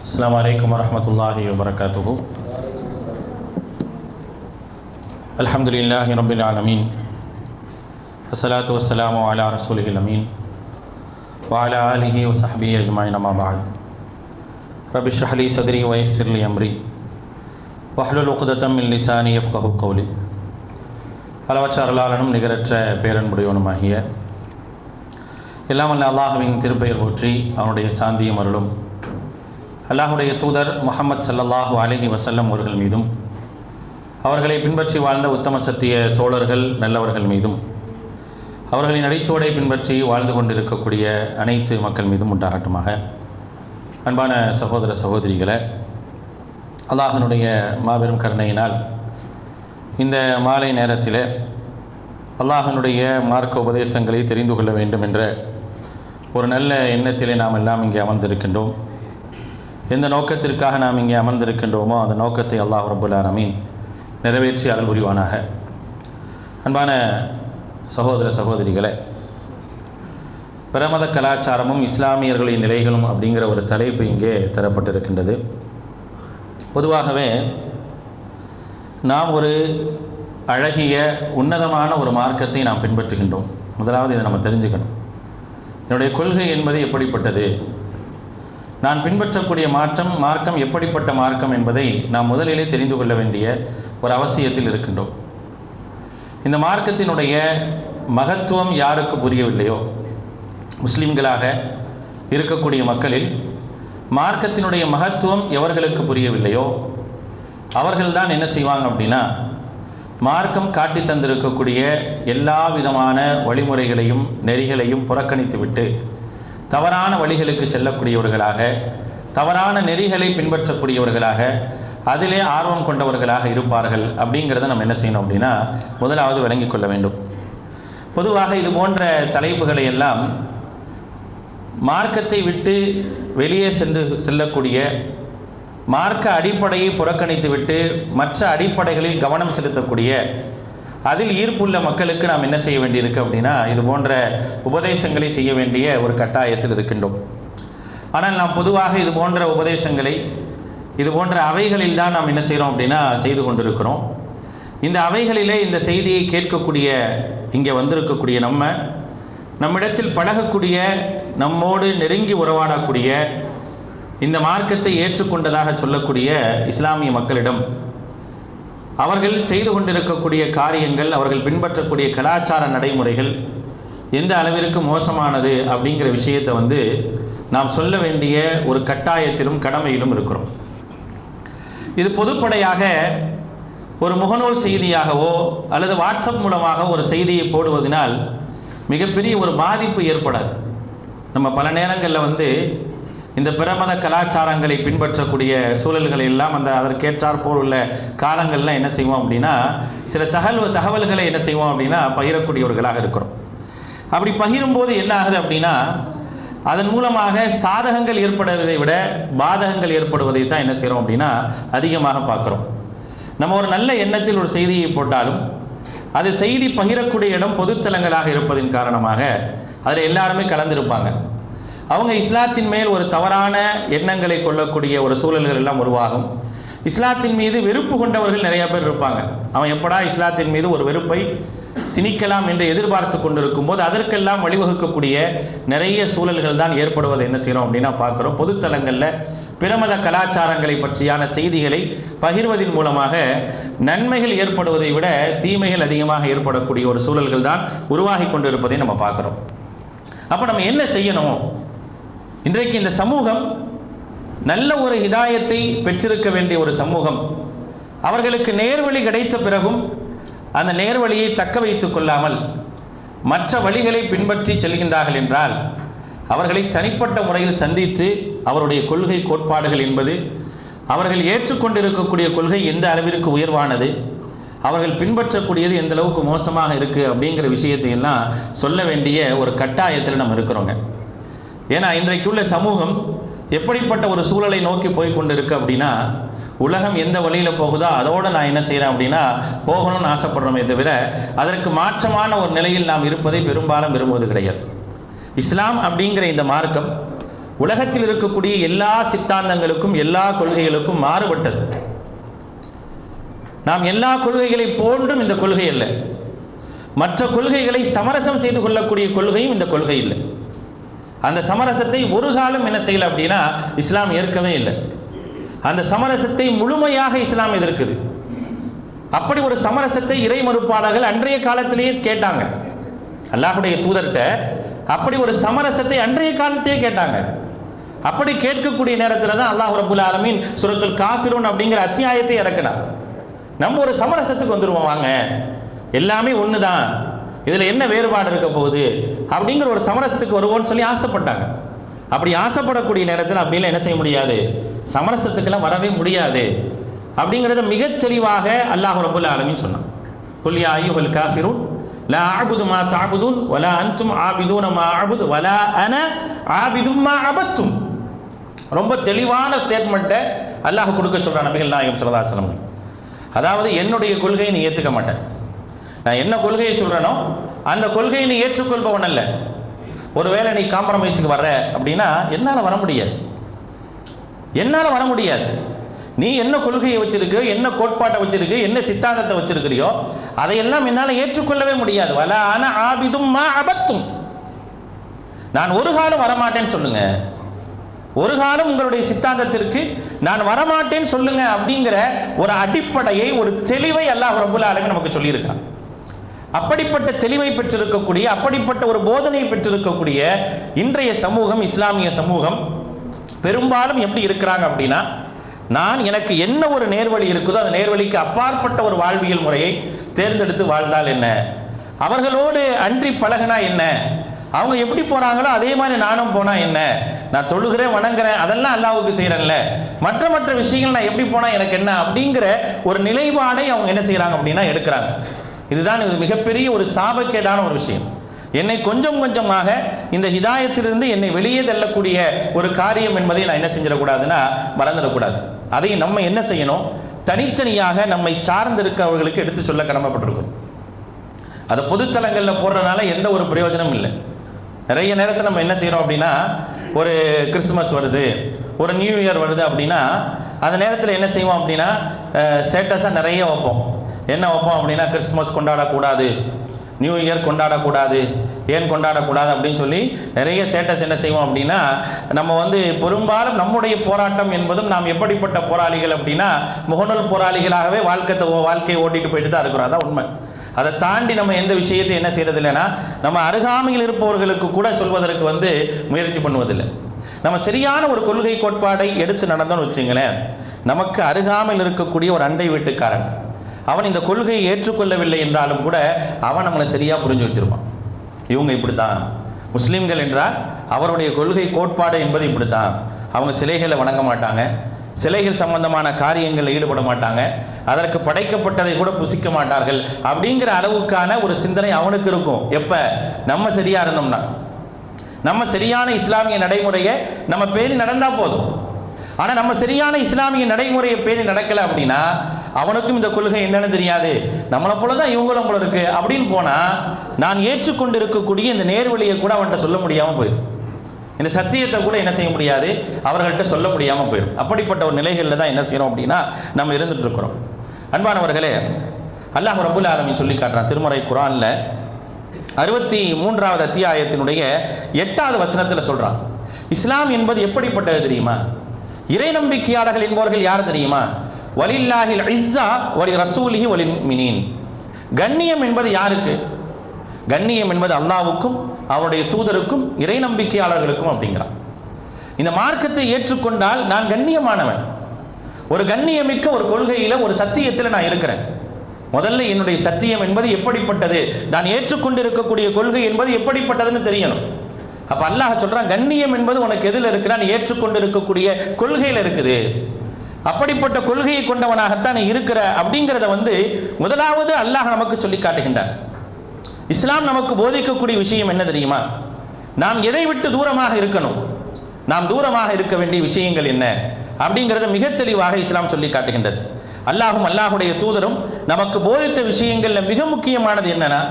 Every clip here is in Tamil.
அஸ்ஸலாமு அலைக்கும் வரஹ்மத்துல்லாஹி வபரகாத்துஹு. அல்ஹம்துலில்லாஹி ரப்பில் ஆலமீன். அஸ்ஸலாத்து வஸ்ஸலாமு அலா ரசூலில் அமீன் வ அலா ஆலிஹி வ ஸஹ்பிஹி அஜ்மஈன். அம்மா பஅத். ரப்பி ஷ்ரஹ் லி ஸத்ரி வ யஸ்ஸிர் லி அம்ரி வஹ்லுல் உக்தத்தம் மின் லிசானி யஃப்கஹு கௌலி. அளவற்ற அருளாளனும் நிகரற்ற பேரன்புடையவனுமாகிய எல்லாம் வல்ல அல்லாஹ்வின் திருப்பெயர் போற்றி அவனுடைய சாந்தியும் அருளும் அல்லாஹுடைய தூதர் முஹம்மது ஸல்லல்லாஹு அலைஹி வஸல்லம் அவர்கள் மீதும் அவர்களை பின்பற்றி வாழ்ந்த உத்தம சத்திய தோழர்கள் நல்லவர்கள் மீதும் அவர்களின் அடிச்சுவடை பின்பற்றி வாழ்ந்து கொண்டிருக்கக்கூடிய அனைத்து மக்கள் மீதும் உண்டாகட்டுமாக. அன்பான சகோதர சகோதரிகளை, அல்லாஹ்வினுடைய மாபெரும் கருணையினால் இந்த மாலை நேரத்தில் அல்லாஹ்வினுடைய மார்க்க உபதேசங்களை தெரிந்து கொள்ள வேண்டும் என்ற ஒரு நல்ல எண்ணத்திலே நாம் எல்லாம் இங்கே அமர்ந்திருக்கின்றோம். எந்த நோக்கத்திற்காக நாம் இங்கே அமர்ந்திருக்கின்றோமோ அந்த நோக்கத்தை அல்லாஹ் ரப்புல் ஆலமீன் நிறைவேற்றி அருள் புரிவானாக. அன்பான சகோதர சகோதரிகளை, பிரமத கலாச்சாரமும் இஸ்லாமியர்களின் நிலைகளும் அப்படிங்கிற ஒரு தலைப்பு இங்கே தரப்பட்டிருக்கின்றது. பொதுவாகவே நாம் ஒரு அழகிய உன்னதமான ஒரு மார்க்கத்தை நாம் பின்பற்றுகின்றோம். முதலாவது இதை நம்ம தெரிஞ்சுக்கணும். என்னுடைய கொள்கை என்பது எப்படிப்பட்டது, நான் பின்பற்றக்கூடிய மார்க்கம் எப்படிப்பட்ட மார்க்கம் என்பதை நாம் முதலிலே தெரிந்து கொள்ள வேண்டிய ஒரு அவசியத்தில் இருக்கின்றோம். இந்த மார்க்கத்தினுடைய மகத்துவம் யாருக்கு புரியவில்லையோ, முஸ்லிம்களாக இருக்கக்கூடிய மக்களில் மார்க்கத்தினுடைய மகத்துவம் எவர்களுக்கு புரியவில்லையோ அவர்கள்தான் என்ன செய்வாங்க அப்படின்னா, மார்க்கம் காட்டி தந்திருக்கக்கூடிய எல்லா விதமான வழிமுறைகளையும் நெறிகளையும் புறக்கணித்துவிட்டு தவறான வழிகளுக்கு செல்லக்கூடியவர்களாக, தவறான நெறிகளை பின்பற்றக்கூடியவர்களாக, அதிலே ஆர்வம் கொண்டவர்களாக இருப்பார்கள். அப்படிங்கிறத நம்ம என்ன செய்யணும் அப்படின்னா முதலாவது விளங்கிக் கொள்ள வேண்டும். பொதுவாக இது போன்ற தலைப்புகளை எல்லாம் மார்க்கத்தை விட்டு வெளியே செல்லக்கூடிய, மார்க்க அடிப்படையை புறக்கணித்துவிட்டு மற்ற அடிப்படைகளில் கவனம் செலுத்தக்கூடிய, அதில் ஈர்ப்புள்ள மக்களுக்கு நாம் என்ன செய்ய வேண்டியிருக்கு அப்படின்னா இது போன்ற உபதேசங்களை செய்ய வேண்டிய ஒரு கட்டாயத்தில் இருக்கின்றோம். ஆனால் நாம் பொதுவாக இது போன்ற உபதேசங்களை இது போன்ற அவைகளில் தான் நாம் என்ன செய்கிறோம் அப்படின்னா செய்து கொண்டிருக்கிறோம். இந்த அவைகளிலே இந்த செய்தியை கேட்கக்கூடிய, இங்கே வந்திருக்கக்கூடிய நம்மிடத்தில் பழகக்கூடிய, நம்மோடு நெருங்கி உறவாடக்கூடிய, இந்த மார்க்கத்தை ஏற்றுக்கொண்டதாக சொல்லக்கூடிய இஸ்லாமிய மக்களிடம் அவர்கள் செய்து கொண்டிருக்கக்கூடிய காரியங்கள், அவர்கள் பின்பற்றக்கூடிய கலாச்சார நடைமுறைகள் எந்த அளவிற்கு மோசமானது அப்படிங்கிற விஷயத்தை நாம் சொல்ல வேண்டிய ஒரு கட்டாயத்திலும் கடமையிலும் இருக்கிறோம். இது பொதுப்படையாக ஒரு முகநூல் செய்தியாகவோ அல்லது வாட்ஸ்அப் மூலமாக ஒரு செய்தியை போடுவதனால் மிகப்பெரிய ஒரு பாதிப்பு ஏற்படாது. நம்ம பல நேரங்களில் இந்த பிரமத கலாச்சாரங்களை பின்பற்றக்கூடிய சூழல்களை எல்லாம் அதற்கேற்றாற்போல் உள்ள காலங்களில் என்ன செய்வோம் அப்படின்னா சில தகவல்களை என்ன செய்வோம் அப்படின்னா பகிரக்கூடியவர்களாக இருக்கிறோம். அப்படி பகிரும்போது என்ன ஆகுது அப்படின்னா அதன் மூலமாக சாதகங்கள் ஏற்படுவதை விட பாதகங்கள் ஏற்படுவதை தான் என்ன செய்கிறோம் அப்படின்னா அதிகமாக பார்க்குறோம். நம்ம ஒரு நல்ல எண்ணத்தில் ஒரு செய்தியை போட்டாலும் அது செய்தி பகிரக்கூடிய இடம் பொதுத்தலங்களாக இருப்பதின் காரணமாக அதில் எல்லாருமே கலந்திருப்பாங்க. அவங்க இஸ்லாத்தின் மேல் ஒரு தவறான எண்ணங்களை கொள்ளக்கூடிய ஒரு சூழல்கள் எல்லாம் உருவாகும். இஸ்லாத்தின் மீது வெறுப்பு கொண்டவர்கள் நிறைய பேர் இருப்பாங்க. அவன் எப்படா இஸ்லாத்தின் மீது ஒரு வெறுப்பை திணிக்கலாம் என்று எதிர்பார்த்து கொண்டிருக்கும் போது அதற்கெல்லாம் வழிவகுக்கக்கூடிய நிறைய சூழல்கள் தான் ஏற்படுவதை என்ன செய்கிறோம் அப்படின்னா பார்க்குறோம். பொதுத்தலங்களில் பிரமத கலாச்சாரங்களை பற்றியான செய்திகளை பகிர்வதன் மூலமாக நன்மைகள் ஏற்படுவதை விட தீமைகள் அதிகமாக ஏற்படக்கூடிய ஒரு சூழல்கள் தான் உருவாகி கொண்டு இருப்பதை நம்ம பார்க்குறோம். அப்போ நம்ம என்ன செய்யணும்? இன்றைக்கு இந்த சமூகம் நல்ல ஒரு ஹிதாயத்தை பெற்றிருக்க வேண்டிய ஒரு சமூகம். அவர்களுக்கு நேர்வழி கிடைத்த பிறகும் அந்த நேர்வழியை தக்க வைத்துக் கொள்ளாமல் மற்ற வழிகளை பின்பற்றி செல்கின்றார்கள் என்றால் அவர்களை தனிப்பட்ட முறையில் சந்தித்து அவருடைய கொள்கை கோட்பாடுகள் என்பது, அவர்கள் ஏற்றுக்கொண்டிருக்கக்கூடிய கொள்கை எந்த அளவிற்கு உயர்வானது, அவர்கள் பின்பற்றக்கூடியது எந்த அளவுக்கு மோசமாக இருக்குது அப்படிங்கிற விஷயத்தை எல்லாம் சொல்ல வேண்டிய ஒரு கட்டாயத்தில் நம்ம இருக்கிறோங்க. ஏன்னா இன்றைக்குள்ள சமூகம் எப்படிப்பட்ட ஒரு சூழலை நோக்கி போய் கொண்டு இருக்கு அப்படின்னா, உலகம் எந்த வழியில் போகுதோ அதோடு நான் என்ன செய்கிறேன் அப்படின்னா போகணும்னு ஆசைப்படுறோமே தவிர அதற்கு மாற்றமான ஒரு நிலையில் நாம் இருப்பதை பெரும்பாலும் விரும்புவது கிடையாது. இஸ்லாம் அப்படிங்கிற இந்த மார்க்கம் உலகத்தில் இருக்கக்கூடிய எல்லா சித்தாந்தங்களுக்கும் எல்லா கொள்கைகளுக்கும் மாறுபட்டது. நாம் எல்லா கொள்கைகளை போன்றும் இந்த கொள்கை அல்ல. மற்ற கொள்கைகளை சமரசம் செய்து கொள்ளக்கூடிய கொள்கையும் இந்த கொள்கை இல்லை. அந்த சமரசத்தை ஒரு காலம் என்ன செய்யலை அப்படின்னா இஸ்லாம் ஏற்கவே இல்லை. அந்த சமரசத்தை முழுமையாக இஸ்லாம் எதிர்க்குது. அப்படி ஒரு சமரசத்தை இறை மறுப்பாளர்கள் அன்றைய காலத்திலேயே கேட்டாங்க. அல்லாஹ்வுடைய தூதர்கிட்ட அப்படி ஒரு சமரசத்தை அன்றைய காலத்தையே கேட்டாங்க. அப்படி கேட்கக்கூடிய நேரத்தில் தான் அல்லாஹ் ரப்புல் ஆலமீன் சூரத்துல் காஃபிரூன் அப்படிங்கிற அத்தியாயத்தை இறக்கினார். நம்ம ஒரு சமரசத்துக்கு வந்துடுவோம், வாங்க எல்லாமே ஒன்று தான், இதில் என்ன வேறுபாடு இருக்க போகுது அப்படிங்கிற ஒரு சமரசத்துக்கு வருவோம்னு சொல்லி ஆசைப்பட்டாங்க. அப்படி ஆசைப்படக்கூடிய நேரத்தில் அப்படிலாம் என்ன செய்ய முடியாது, சமரசத்துக்கெல்லாம் வரவே முடியாது அப்படிங்கிறத மிக தெளிவாக அல்லாஹ் ரப்புல் ஆலமீன் சொன்னான். குல் யா அய்யுஹல் காஃபிரூன் லா அஅபுது மா தஅபுதூன் வலா அன்தும் ஆபிதூன மா அஅபுது வலா அன ஆபிதும் மா அபத்தும். ரொம்ப தெளிவான ஸ்டேட்மெண்ட்டை அல்லாஹ் கொடுக்க சொல்கிறான் நபிகள் நாயகம் ஸல்லல்லாஹு அலைஹி வஸல்லம். அதாவது என்னுடைய கொள்கையை நீ ஏற்றுக்க மாட்டேன், நான் என்ன கொள்கையை சொல்கிறேனோ அந்த கொள்கையை நீ ஏற்றுக்கொள்பவன் அல்ல. ஒருவேளை நீ காம்ப்ரமைஸுக்கு வர்ற அப்படின்னா என்னால் வர முடியாது, என்னால் வர முடியாது. நீ என்ன கொள்கையை வச்சிருக்கு, என்ன கோட்பாட்டை வச்சிருக்கு, என்ன சித்தாந்தத்தை வச்சிருக்கிறியோ அதையெல்லாம் என்னால் ஏற்றுக்கொள்ளவே முடியாது. வலா அன ஆபிதும் மா அபத்தும். நான் ஒரு காலம் வரமாட்டேன்னு சொல்லுங்க, ஒரு காலம் உங்களுடைய சித்தாந்தத்திற்கு நான் வரமாட்டேன்னு சொல்லுங்க அப்படிங்கிற ஒரு அடிப்படையை, ஒரு தெளிவை அல்லாஹ் ரப்புல் ஆலமீன் நமக்கு சொல்லியிருக்கான். அப்படிப்பட்ட தெளிவை பெற்றிருக்கக்கூடிய, அப்படிப்பட்ட ஒரு போதனையை பெற்றிருக்கக்கூடிய இன்றைய சமூகம், இஸ்லாமிய சமூகம் பெரும்பாலும் எப்படி இருக்கிறாங்க அப்படின்னா, நான் எனக்கு என்ன ஒரு நேர்வழி இருக்குதோ அந்த நேர்வழிக்கு அப்பாற்பட்ட ஒரு வாழ்வியல் முறையை தேர்ந்தெடுத்து வாழ்ந்தால் என்ன, அவர்களோடு அன்றி பழகினா என்ன, அவங்க எப்படி போகிறாங்களோ அதே மாதிரி நானும் போனால் என்ன, நான் தொழுகிறேன் வணங்குறேன் அதெல்லாம் அல்லாஹ்வுக்கு செய்கிறேன்ல, மற்ற மற்ற விஷயங்கள் நான் எப்படி போனால் எனக்கு என்ன அப்படிங்கிற ஒரு நிலைப்பாடை அவங்க என்ன செய்கிறாங்க அப்படின்னா எடுக்கிறாங்க. இதுதான் இது மிகப்பெரிய ஒரு சாபக்கேடான ஒரு விஷயம். என்னை கொஞ்சம் கொஞ்சமாக இந்த ஹிதாயத்திலிருந்து என்னை வெளியே தள்ளக்கூடிய ஒரு காரியம் என்பதை நான் என்ன செஞ்சிடக்கூடாதுன்னா மறந்துடக்கூடாது. அதை நம்ம என்ன செய்யணும், தனித்தனியாக நம்மை சார்ந்திருக்கிறவர்களுக்கு எடுத்து சொல்ல கடமைப்பட்டிருக்கும். அதை பொதுத்தலங்களில் போடுறதுனால எந்த ஒரு பிரயோஜனமும் இல்லை. நிறைய நேரத்தில் நம்ம என்ன செய்கிறோம் அப்படின்னா, ஒரு கிறிஸ்துமஸ் வருது, ஒரு நியூ இயர் வருது அப்படின்னா அந்த நேரத்தில் என்ன செய்வோம் அப்படின்னா ஸ்டேட்டஸாக நிறைய வைப்போம். என்ன வைப்போம் அப்படின்னா, கிறிஸ்துமஸ் கொண்டாடக்கூடாது, நியூ இயர் கொண்டாடக்கூடாது, ஏன் கொண்டாடக்கூடாது அப்படின்னு சொல்லி நிறைய ஸ்டேட்டஸ் என்ன செய்வோம் அப்படின்னா, நம்ம பெரும்பாலும் நம்முடைய போராட்டம் என்பதும் நாம் எப்படிப்பட்ட போராளிகள் அப்படின்னா முகநூல் போராளிகளாகவே வாழ்க்கையை ஓட்டிட்டு போயிட்டு தான் இருக்கிறோம். அதான் உண்மை. அதை தாண்டி நம்ம எந்த விஷயத்தை என்ன செய்கிறது இல்லைன்னா, நம்ம அருகாமையில் இருப்பவர்களுக்கு கூட சொல்வதற்கு முயற்சி பண்ணுவதில்லை. நம்ம சரியான ஒரு கொள்கை கோட்பாடை எடுத்து நடந்தோன்னு வச்சுங்களேன், நமக்கு அருகாமையில் இருக்கக்கூடிய ஒரு அண்டை வீட்டுக்காரன் அவன் இந்த கொள்கையை ஏற்றுக்கொள்ளவில்லை என்றாலும் கூட அவன் நம்மளை சரியாக புரிஞ்சு வச்சிருப்பான். இவங்க இப்படி தான் முஸ்லீம்கள் என்றால் அவருடைய கொள்கை கோட்பாடு என்பது இப்படி தான், அவங்க சிலைகளை வணங்க மாட்டாங்க, சிலைகள் சம்பந்தமான காரியங்களில் ஈடுபட மாட்டாங்க, அதற்கு படைக்கப்பட்டதை கூட புசிக்க மாட்டார்கள் அப்படிங்கிற அளவுக்கான ஒரு சிந்தனை அவனுக்கு இருக்கும். எப்போ நம்ம சரியாக இருந்தோம்னா, நம்ம சரியான இஸ்லாமிய நடைமுறையை நம்ம பேணி நடந்தால் போதும். ஆனால் நம்ம சரியான இஸ்லாமிய நடைமுறையை பேணி நடக்கலை அப்படின்னா அவனுக்கும் இந்த கொள்கை என்னன்னு தெரியாது, நம்மளை போல தான் இவங்களும் போல இருக்கு அப்படின்னு போனால் நான் ஏற்றுக்கொண்டு இருக்கக்கூடிய இந்த நேர்வழியை கூட அவன்கிட்ட சொல்ல முடியாமல் போயிடும். இந்த சத்தியத்தை கூட என்ன செய்ய முடியாது, அவர்கள்ட்ட சொல்ல முடியாமல் போயிடும். அப்படிப்பட்ட ஒரு நிலைகளில் தான் என்ன செய்யறோம் அப்படின்னா நம்ம இருந்துட்டு இருக்கிறோம். அன்பானவர்களே, அல்லாஹ் ரப்புல் ஆலமீன் சொல்லி காட்டுறான் திருமறை குர்ஆன்ல 63வது அத்தியாயத்தினுடைய 8வது வசனத்தில் சொல்றான், இஸ்லாம் என்பது எப்படிப்பட்டது தெரியுமா, இறை நம்பிக்கையாளர்கள் என்பவர்கள் யார் தெரியுமா, வலில்லாஹில் இஸ்ஸா வலி ரசூலிஹி வலில் முஃமினீன். கண்ணியம் என்பது யாருக்கு, கண்ணியம் என்பது அல்லாஹ்வுக்கும் அவருடைய தூதருக்கும் இறை நம்பிக்கையாளர்களுக்கும் அப்படிங்கிறான். இந்த மார்க்கத்தை ஏற்றுக்கொண்டால் நான் கண்ணியமானவன், ஒரு கண்ணியமிக்க ஒரு கொள்கையில் ஒரு சத்தியத்தில் நான் இருக்கிறேன். முதல்ல என்னுடைய சத்தியம் என்பது எப்படிப்பட்டது, நான் ஏற்றுக்கொண்டு இருக்கக்கூடிய கொள்கை என்பது எப்படிப்பட்டதுன்னு தெரியணும். அப்போ அல்லாஹ் சொல்கிறான், கண்ணியம் என்பது உனக்கு எதில் இருக்குன்னா நீ ஏற்றுக்கொண்டு இருக்கக்கூடிய கொள்கையில் இருக்குது, அப்படிப்பட்ட கொள்கையை கொண்டவனாகத்தான் நீ இருக்கிற அப்படிங்கிறத முதலாவது அல்லாஹ் நமக்கு சொல்லி காட்டுகின்றான். இஸ்லாம் நமக்கு போதிக்கக்கூடிய விஷயம் என்ன தெரியுமா, நாம் எதை விட்டு தூரமாக இருக்கணும், நாம் தூரமாக இருக்க வேண்டிய விஷயங்கள் என்ன அப்படிங்கிறத மிக தெளிவாக இஸ்லாம் சொல்லி காட்டுகின்றது. அல்லாஹும் அல்லாஹுடைய தூதரும் நமக்கு போதித்த விஷயங்கள்ல மிக முக்கியமானது என்னன்னா,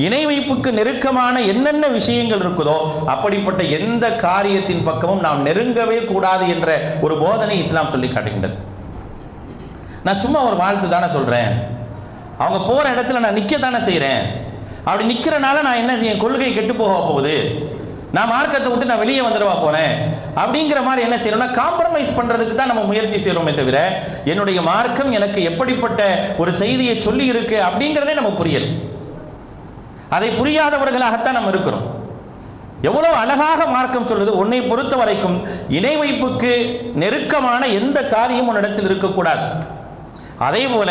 இணை வைப்புக்கு நெருக்கமான என்னென்ன விஷயங்கள் இருக்குதோ அப்படிப்பட்ட எந்த காரியத்தின் பக்கமும் நாம் நெருங்கவே கூடாது என்ற ஒரு போதனை இஸ்லாம் சொல்லி காட்டுகின்றது. நான் சும்மா ஒரு வாழ்த்து தானே சொல்றேன், அவங்க போற இடத்துல நான் நிக்க தானே செய்யறேன். அப்படி நிக்கிறனால நான் என்ன, என் கொள்கை கெட்டு போக போகுது, நான் மார்க்கத்தை விட்டு நான் வெளியே வந்துடவா போறேன் அப்படிங்கிற மாதிரி என்ன செய்யறோம்னா காம்ப்ரமைஸ் பண்றதுக்கு தான் நம்ம முயற்சி செய்யறோமே தவிர என்னுடைய மார்க்கம் எனக்கு எப்படிப்பட்ட ஒரு செய்தியை சொல்லி இருக்கு அப்படிங்கிறதே நமக்கு புரியல. அதை புரியாதவர்களாகத்தான் நம்ம இருக்கிறோம். எவ்வளவு அழகாக மார்க்கம் சொல்லுது, உன்னை பொறுத்த வரைக்கும் இணை வைப்புக்கு நெருக்கமான எந்த காரியமும் உன்னிடத்தில் இருக்கக்கூடாது. அதே போல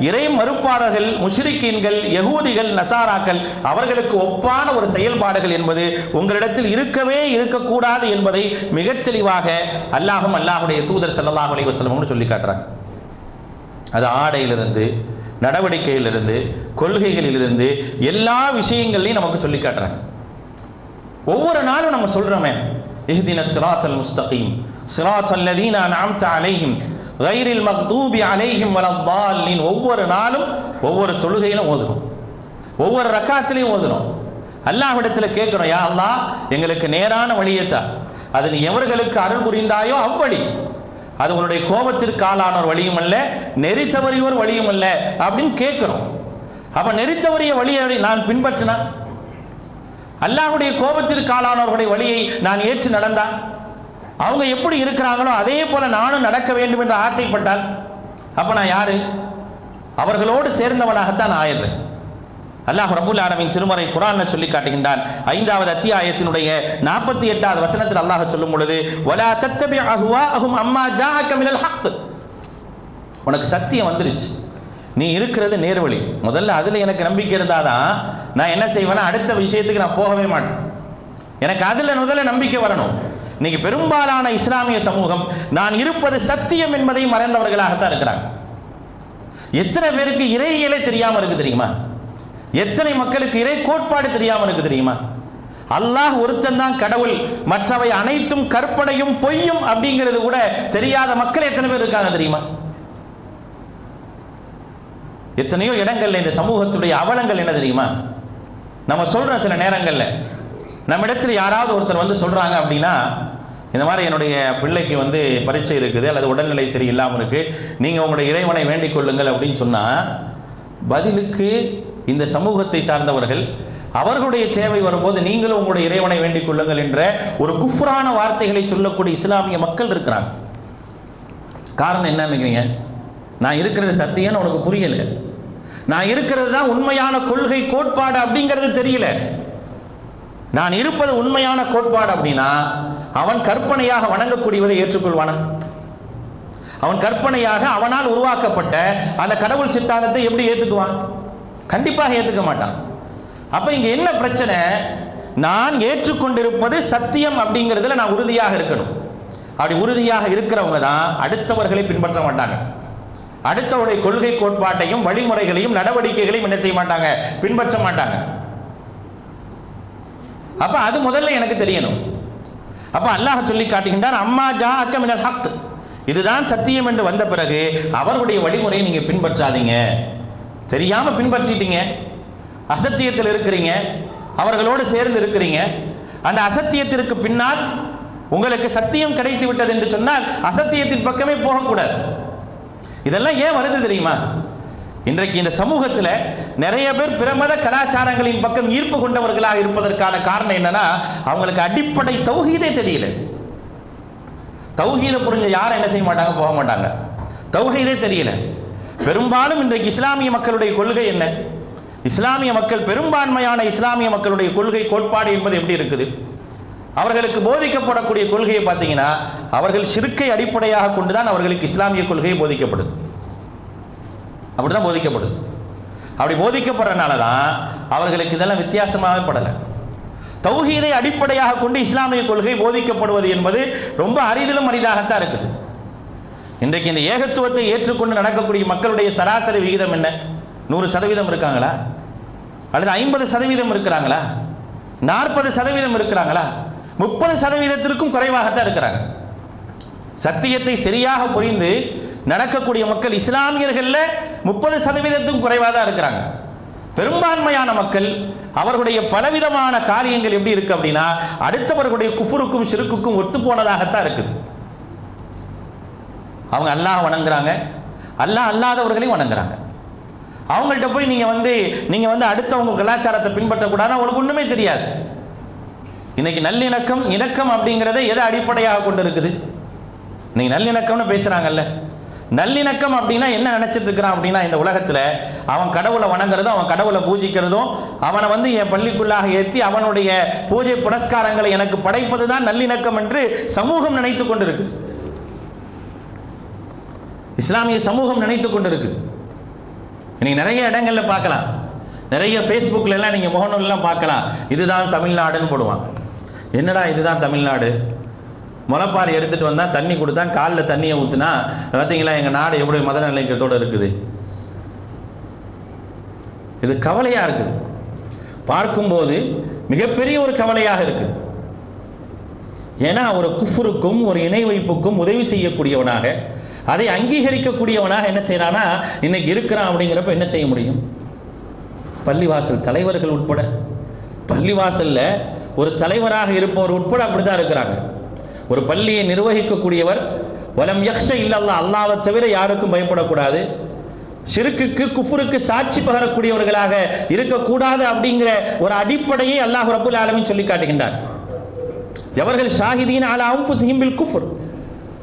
இறை மறுப்பாளர்கள், முஷ்ரிக்கீன்கள், யகூதிகள், நசாராக்கள் அவர்களுக்கு ஒப்பான ஒரு செயல்பாடுகள் என்பது உங்களிடத்தில் இருக்கவே இருக்கக்கூடாது என்பதை மிக தெளிவாக அல்லாஹும் அல்லாஹுடைய தூதர் ஸல்லல்லாஹு அலைஹி வஸல்லம் சொல்லி காட்டுறாங்க. அது ஆடையிலிருந்து, நடவடிக்கையிலிருந்து, கொள்கைகளிலிருந்து, எல்லா விஷயங்களையும் நமக்கு சொல்லி காட்டுறாங்க. ஒவ்வொரு நாளும் நம்ம சொல்றோமே, இஹ்தினஸ் ஸிராத்தல் முஸ்தகீம் ஸிராத்தல் லதீன அன்அம்த அலைஹிம் கைரில் மக்தூபி அலைஹிம் வலத்தாலின். ஒவ்வொரு நாளும் ஒவ்வொரு தொழுகையிலும் ஓதுறோம், ஒவ்வொரு ரக்காத்திலையும் ஓதுறோம். அல்லாஹ்விடத்தில் கேட்கிறோம், யா அல்லாஹ் எங்களுக்கு நேரான வழியத்தா, அது நீ எவர்களுக்கு அருள் புரிந்தாயோ அவ்வழி, அது உன்னுடைய கோபத்திற்கு ஆளானோர் வழியும் அல்ல, நெறி தவறியோர் வழியும் அல்ல அப்படின்னு கேட்கிறோம். அப்ப நெறி தவறிய வழியை நான் பின்பற்றினா, அல்லாஹ்வுடைய கோபத்திற்கு ஆளானவர்களுடைய வழியை நான் ஏற்று நடந்தான், அவங்க எப்படி இருக்கிறாங்களோ அதே போல நானும் நடக்க வேண்டும் என்று ஆசைப்பட்டால் அப்ப நான் யாரு? அவர்களோடு சேர்ந்தவனாகத்தான் ஆயிடுறேன். அல்லாஹ் ரப்பல் ஆலமீன் திருமறை குர்ஆன்ல சொல்லி காட்டுகின்றான். 5வது அத்தியாயத்தினுடைய 48வது வசனத்தில் அல்லாஹ் சொல்லும் பொழுது, வலா தத்தபி அஹ்வாஅஹும் அம்மா ஜாஅக மினல் ஹக். உனக்கு சத்தியம் வந்துருச்சு, நீ இருக்கிறது நேர்வழி, முதல்ல அதுல எனக்கு நம்பிக்கை இருந்தாதான் நான் என்ன செய்வேன்னா அடுத்த விஷயத்துக்கு நான் போகவே மாட்டேன். எனக்கு அதுல முதல்ல நம்பிக்கை வரணும். இன்னைக்கு பெரும்பாலான இஸ்லாமிய சமூகம் நான் இருப்பது சத்தியம் என்பதை மறந்தவர்களாகத்தான் இருக்கிறாங்க. எத்தனை பேருக்கு இறையியலே தெரியாம இருக்கு தெரியுமா? எத்தனை மக்களுக்கு இறை கோட்பாடு தெரியாம இருக்கு தெரியுமா? அல்லாஹ் ஒருத்தன் தான் கடவுள், மற்றவை அனைத்தும் கற்பனையும் பொய்யும் அப்படிங்கிறது கூட தெரியாத மக்கள் எத்தனை பேர் இருக்காங்க தெரியுமா? எத்தனையோ இடங்கள்ல இந்த சமூகத்துடைய அவலங்கள் என்ன தெரியுமா? நம்ம சொல்ற சில நேரங்கள்ல நம்ம இடத்துல யாராவது ஒருத்தர் வந்து சொல்றாங்க அப்படின்னா, இந்த மாதிரி என்னுடைய பிள்ளைக்கு வந்து பரீட்சை இருக்குது அல்லது உடல்நிலை சரி இல்லாமல் இருக்கு, நீங்க உங்களுடைய இறைவனை வேண்டிக் கொள்ளுங்கள் அப்படின்னு சொன்னா, பதிலுக்கு இந்த சமூகத்தை சார்ந்தவர்கள் அவர்களுடைய தேவை வரும்போது நீங்களும் உங்களுடைய இறைவனை வேண்டிக் கொள்ளுங்கள் என்ற ஒரு குஃப்ரான வார்த்தைகளை சொல்லக்கூடிய இஸ்லாமிய மக்கள் இருக்கிறாங்க. காரணம் என்ன நினைக்கிறீங்க? நான் இருக்கிறது சத்தியம்னு உனக்கு புரியல, நான் இருக்கிறது தான் உண்மையான கொள்கை கோட்பாடு அப்படிங்கிறது தெரியல. நான் இருப்பது உண்மையான கோட்பாடு அப்படின்னா அவன் கற்பனையாக வணங்கக்கூடியவதை ஏற்றுக்கொள்வானா? அவன் கற்பனையாக அவனால் உருவாக்கப்பட்ட அந்த கடவுள் சித்தாந்தத்தை எப்படி ஏற்றுக்குவான்? கண்டிப்பாக ஏற்றுக்க மாட்டான். அப்ப இங்க என்ன பிரச்சனை? நான் ஏற்றுக்கொண்டிருப்பது சத்தியம் அப்படிங்கிறதுல நான் உறுதியாக இருக்கணும். அப்படி உறுதியாக இருக்கிறவங்க தான் அடுத்தவர்களை பின்பற்ற மாட்டாங்க. அடுத்தவருடைய கொள்கை கோட்பாட்டையும் வழிமுறைகளையும் நடவடிக்கைகளையும் என்ன செய்ய மாட்டாங்க? பின்பற்ற மாட்டாங்க. அப்ப அது முதல்ல எனக்கு தெரியணும். அப்ப அல்லாஹ் சொல்லி காட்டுகின்றான், அம்மா ஜாஅக மினல் ஹக், இதுதான் சத்தியம் என்று வந்த பிறகு அவர்களுடைய வழிமுறையை நீங்க பின்பற்றாதீங்க. தெரியாம பின்பற்றிட்டீங்க, அசத்தியத்தில் இருக்கிறீங்க, அவர்களோடு சேர்ந்து இருக்கிறீங்க. அந்த அசத்தியத்திற்கு பின்னால் உங்களுக்கு சத்தியம் கிடைத்து விட்டது என்று சொன்னால் அசத்தியத்தின் பக்கமே போகக்கூடாது. இதெல்லாம் ஏன் வருது தெரியுமா? இன்றைக்கு இந்த சமூகத்தில் நிறைய பேர் பிரமத கலாச்சாரங்களின் பக்கம் ஈர்ப்பு கொண்டவர்களாக இருப்பதற்கான காரணம் என்னன்னா, அவங்களுக்கு அடிப்படை தௌஹீதே தெரியல. தௌஹீதை புரிஞ்ச யாரும் என்ன செய்ய மாட்டாங்க? போக மாட்டாங்க. தௌஹீதே தெரியல. பெரும்பாலும் இன்றைக்கு இஸ்லாமிய மக்களுடைய கொள்கை என்ன? இஸ்லாமிய மக்கள், பெரும்பான்மையான இஸ்லாமிய மக்களுடைய கொள்கை கோட்பாடு என்பது எப்படி இருக்குது? அவர்களுக்கு போதிக்கப்படக்கூடிய கொள்கையை பார்த்தீங்கன்னா, அவர்கள் ஷிர்க்கை அடிப்படையாக கொண்டுதான் அவர்களுக்கு இஸ்லாமிய கொள்கையை போதிக்கப்படுது. அப்படிதான் போதிக்கப்படுது. அப்படி போதிக்கப்படுறதுனால தான் அவர்களுக்கு இதெல்லாம் வித்தியாசமாகவே படலை. தௌஹீதை அடிப்படையாக கொண்டு இஸ்லாமிய கொள்கை போதிக்கப்படுவது என்பது ரொம்ப அரிதிலும் அரிதாகத்தான் இருக்குது. இன்றைக்கு இந்த ஏகத்துவத்தை ஏற்றுக்கொண்டு நடக்கக்கூடிய மக்களுடைய சராசரி விகிதம் என்ன? 100% இருக்காங்களா? அல்லது 50% இருக்கிறாங்களா? 40% இருக்கிறாங்களா? 30%த்திற்கும் குறைவாகத்தான் இருக்கிறாங்க. சத்தியத்தை சரியாக புரிந்து நடக்கக்கூடிய மக்கள் இஸ்லாமியர்கள்ல 30%க்கும் குறைவாக தான் இருக்கிறாங்க. பெரும்பான்மையான மக்கள் அவர்களுடைய பலவிதமான காரியங்கள் எப்படி இருக்கு அப்படின்னா அடுத்தவர்களுடைய குஃபுருக்கும் ஷிர்க்குக்கும் ஒத்து போனதாகத்தான் இருக்குது. அவங்க அல்லாஹ் வணங்குறாங்க, அல்லாஹ் அல்லாதவர்களையும் வணங்குறாங்க. அவங்கள்ட்ட போய் நீங்க வந்து அடுத்தவங்க கலாச்சாரத்தை பின்பற்றக்கூடாது, அவங்களுக்கு ஒண்ணுமே தெரியாது. இன்னைக்கு நல்லிணக்கம் இணக்கம் அப்படிங்கிறத எதை அடிப்படையாக கொண்டு இருக்குது? இன்னைக்கு நல்லிணக்கம்னு பேசுறாங்கல்ல, நல்லிணக்கம் அப்படின்னா என்ன நினைச்சிட்டு இருக்கிறான் அப்படின்னா இந்த உலகத்துல அவன் கடவுளை வணங்குறதும் அவன் கடவுளை பூஜிக்கிறதும் அவனை வந்து என் பள்ளிக்குள்ளாக ஏற்றி அவனுடைய பூஜை புனஸ்காரங்களை எனக்கு படைப்பதுதான் நல்லிணக்கம் என்று சமூகம் நினைத்து கொண்டு இருக்குது. இஸ்லாமிய சமூகம் நினைத்து கொண்டு இருக்குது. இன்னைக்கு நிறைய இடங்கள்ல பார்க்கலாம், நிறைய ஃபேஸ்புக்கில் எல்லாம் நீங்கள் முகநூல்லாம் பார்க்கலாம், இதுதான் தமிழ்நாடுன்னு போடுவாங்க. என்னடா இதுதான் தமிழ்நாடு? முளைப்பாரி எடுத்துகிட்டு வந்தால் தண்ணி கொடுத்தா காலில் தண்ணியை ஊற்றுனா பார்த்தீங்களா எங்கள் நாடு எப்படி மத நிலைக்கிறதோடு இருக்குது. இது கவலையாக இருக்குது, பார்க்கும்போது மிகப்பெரிய ஒரு கவலையாக இருக்குது. ஏன்னா ஒரு குஃப்ருக்கும் ஒரு இணை வைப்புக்கும் உதவி செய்யக்கூடியவனாக அதை அங்கீகரிக்கக்கூடியவனாக என்ன செய்யறானா இன்னைக்கு இருக்கிறான். அப்படிங்கிறப்ப என்ன செய்ய முடியும்? பள்ளிவாசல் தலைவர்கள் உட்பட, பள்ளிவாசலில் ஒரு தலைவராக இருப்பவர் உட்பட அப்படிதான் இருக்கிறாங்க. ஒரு பள்ளியை நிர்வகிக்கக்கூடியவர் வலம் யக்ஷ இல்லல்லாஹ், அல்லாஹ்வை தவிர யாருக்கும் பயப்படக்கூடாது, ஷிர்க்குக்கு குஃப்ருக்கு சாட்சி பகரக்கூடியவர்களாக இருக்கக்கூடாது அப்படிங்கிற ஒரு அடிப்படையை அல்லாஹ் ரப்புல் ஆலமீன் சொல்லி காட்டுகின்றார். எவர்கள் ஷாஹிதீன் அலா அன்ஃபுஸிஹிம் பில் குஃப்ர்,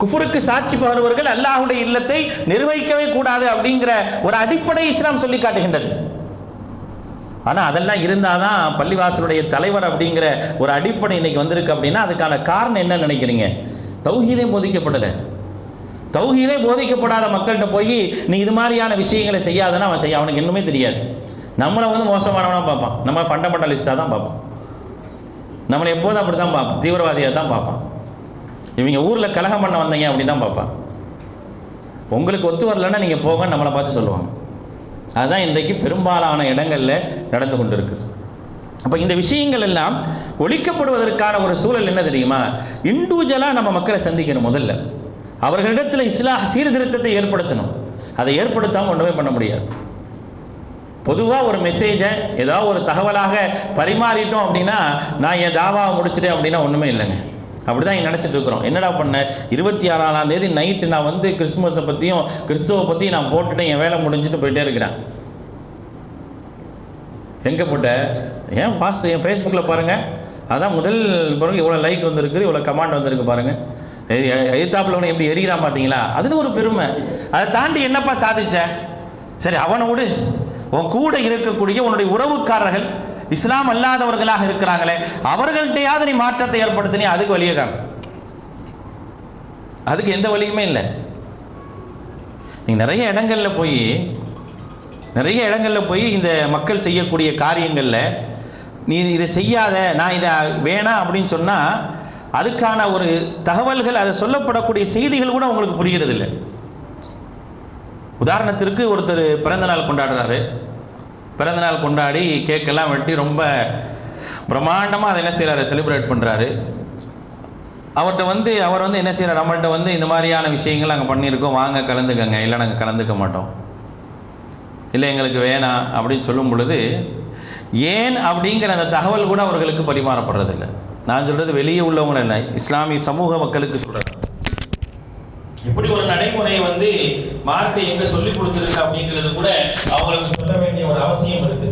குஃப்ருக்கு சாட்சி பகருவர்கள் அல்லாஹ்வுடைய இல்லத்தை நிர்வகிக்கவே கூடாது அப்படிங்கிற ஒரு அடிப்படை இஸ்லாம் சொல்லி காட்டுகின்றது. ஆனால் அதெல்லாம் இருந்தால் தான் பள்ளிவாசலுடைய தலைவர் அப்படிங்கிற ஒரு அடிப்படை இன்னைக்கு வந்திருக்கு. அப்படின்னா அதுக்கான காரணம் என்ன நினைக்கிறீங்க? தௌஹீதே போதிக்கப்படலை. தௌஹீதே போதிக்கப்படாத மக்கள்கிட்ட போய் நீ இது மாதிரியான விஷயங்களை செய்யாதன்னா அவன் செய்ய அவனுக்கு இன்னுமே தெரியாது. நம்மளை வந்து மோசமானவனாக பார்ப்பான், நம்ம ஃபண்டமெண்டலிஸ்டாக தான் பார்ப்பான், நம்மளை எப்போதும் அப்படி தான் பார்ப்பான், தீவிரவாதியாக தான் பார்ப்பான். இவங்க ஊரில் கலகம் பண்ண வந்தீங்க அப்படி தான் பார்ப்பான். உங்களுக்கு ஒத்து வரலன்னா நீங்கள் போங்கன்னு நம்மளை பார்த்து சொல்லுவாங்க. அதுதான் இன்றைக்கு பெரும்பாலான இடங்களில் நடந்து கொண்டு இருக்குது. அப்போ இந்த விஷயங்கள் எல்லாம் ஒழிக்கப்படுவதற்கான ஒரு சூழல் என்ன தெரியுமா? இண்டிவிஜுவலாக நம்ம மக்களை சந்திக்கணும். முதல்ல அவர்களிடத்தில் இஸ்லாம் சீர்திருத்தத்தை ஏற்படுத்தணும். அதை ஏற்படுத்தாமல் ஒன்றுமே பண்ண முடியாது. பொதுவாக ஒரு மெசேஜை ஏதாவது ஒரு தகவலாக பரிமாறிட்டோம் அப்படின்னா நான் என் தாவாவை முடிச்சிட்டேன் அப்படின்னா ஒன்றுமே இல்லைங்க. அப்படி தான் நினச்சிட்டு இருக்கிறோம். என்னடா பண்ண 26ஆம் தேதி நைட்டு நான் வந்து கிறிஸ்துமஸை பற்றியும் கிறிஸ்துவை பற்றியும் நான் போட்டுட்டேன், என் வேலை முடிஞ்சுட்டு போயிட்டே இருக்கிறேன். எங்கே போட்ட? ஏன் ஃபாஸ்ட் என் ஃபேஸ்புக்கில் பாருங்கள், அதான் முதல் பிறகு இவ்வளோ லைக் வந்திருக்குது, இவ்வளோ கமெண்ட் வந்திருக்கு பாருங்கள். எதிர்த்தாப்பில் ஒன்று எப்படி எரிகிறான் பார்த்தீங்களா? அதில் ஒரு பெருமை. அதை தாண்டி என்னப்பா சாதிச்ச? சரி அவனை விடு, உன் கூட இருக்கக்கூடிய உன்னுடைய உறவுக்காரர்கள் இஸ்லாம் அல்லாதவர்களாக இருக்கிறாங்களே அவர்கள்ட்டையாவது நீ மாற்றத்தை ஏற்படுத்தினி, அதுக்கு வழியே காணும். அதுக்கு எந்த வழியுமே இல்லை. நீ நிறைய இடங்களில் போய் இந்த மக்கள் செய்யக்கூடிய காரியங்களில் நீ இதை செய்யாத, நான் இதை வேணாம் அப்படின்னு சொன்னால் அதுக்கான ஒரு தகவல்கள், அதை சொல்லப்படக்கூடிய செய்திகள் கூட உங்களுக்கு புரிகிறது இல்லை. உதாரணத்திற்கு ஒருத்தர் பிறந்தநாள் கொண்டாடுறாரு, பிறந்தநாள் கொண்டாடி கேக்கெல்லாம் வெட்டி ரொம்ப பிரம்மாண்டமாக அதை என்ன செய்கிறாரு, செலிப்ரேட் பண்ணுறாரு. அவர் வந்து என்ன செய்கிறார், நம்மள்கிட்ட வந்து இந்த மாதிரியான விஷயங்கள் நாங்கள் பண்ணியிருக்கோம், வாங்க கலந்துக்கங்க, இல்லை நாங்கள் கலந்துக்க மாட்டோம், இல்லை எங்களுக்கு வேணாம் அப்படின்னு சொல்லும் பொழுது ஏன் அப்படிங்கிற அந்த தகவல் கூட அவர்களுக்கு பரிமாறப்படுறதில்லை. நான் சொல்கிறது வெளியே உள்ளவங்க இல்லை, இஸ்லாமிய சமூக மக்களுக்கு சொல்கிறேன். இப்படி ஒரு நடைமுறையை வந்து மார்க்கை எங்க சொல்லி கொடுத்துருக்கு அப்படிங்கிறது கூட அவங்களுக்கு சொல்ல வேண்டிய ஒரு அவசியம் இருக்கு.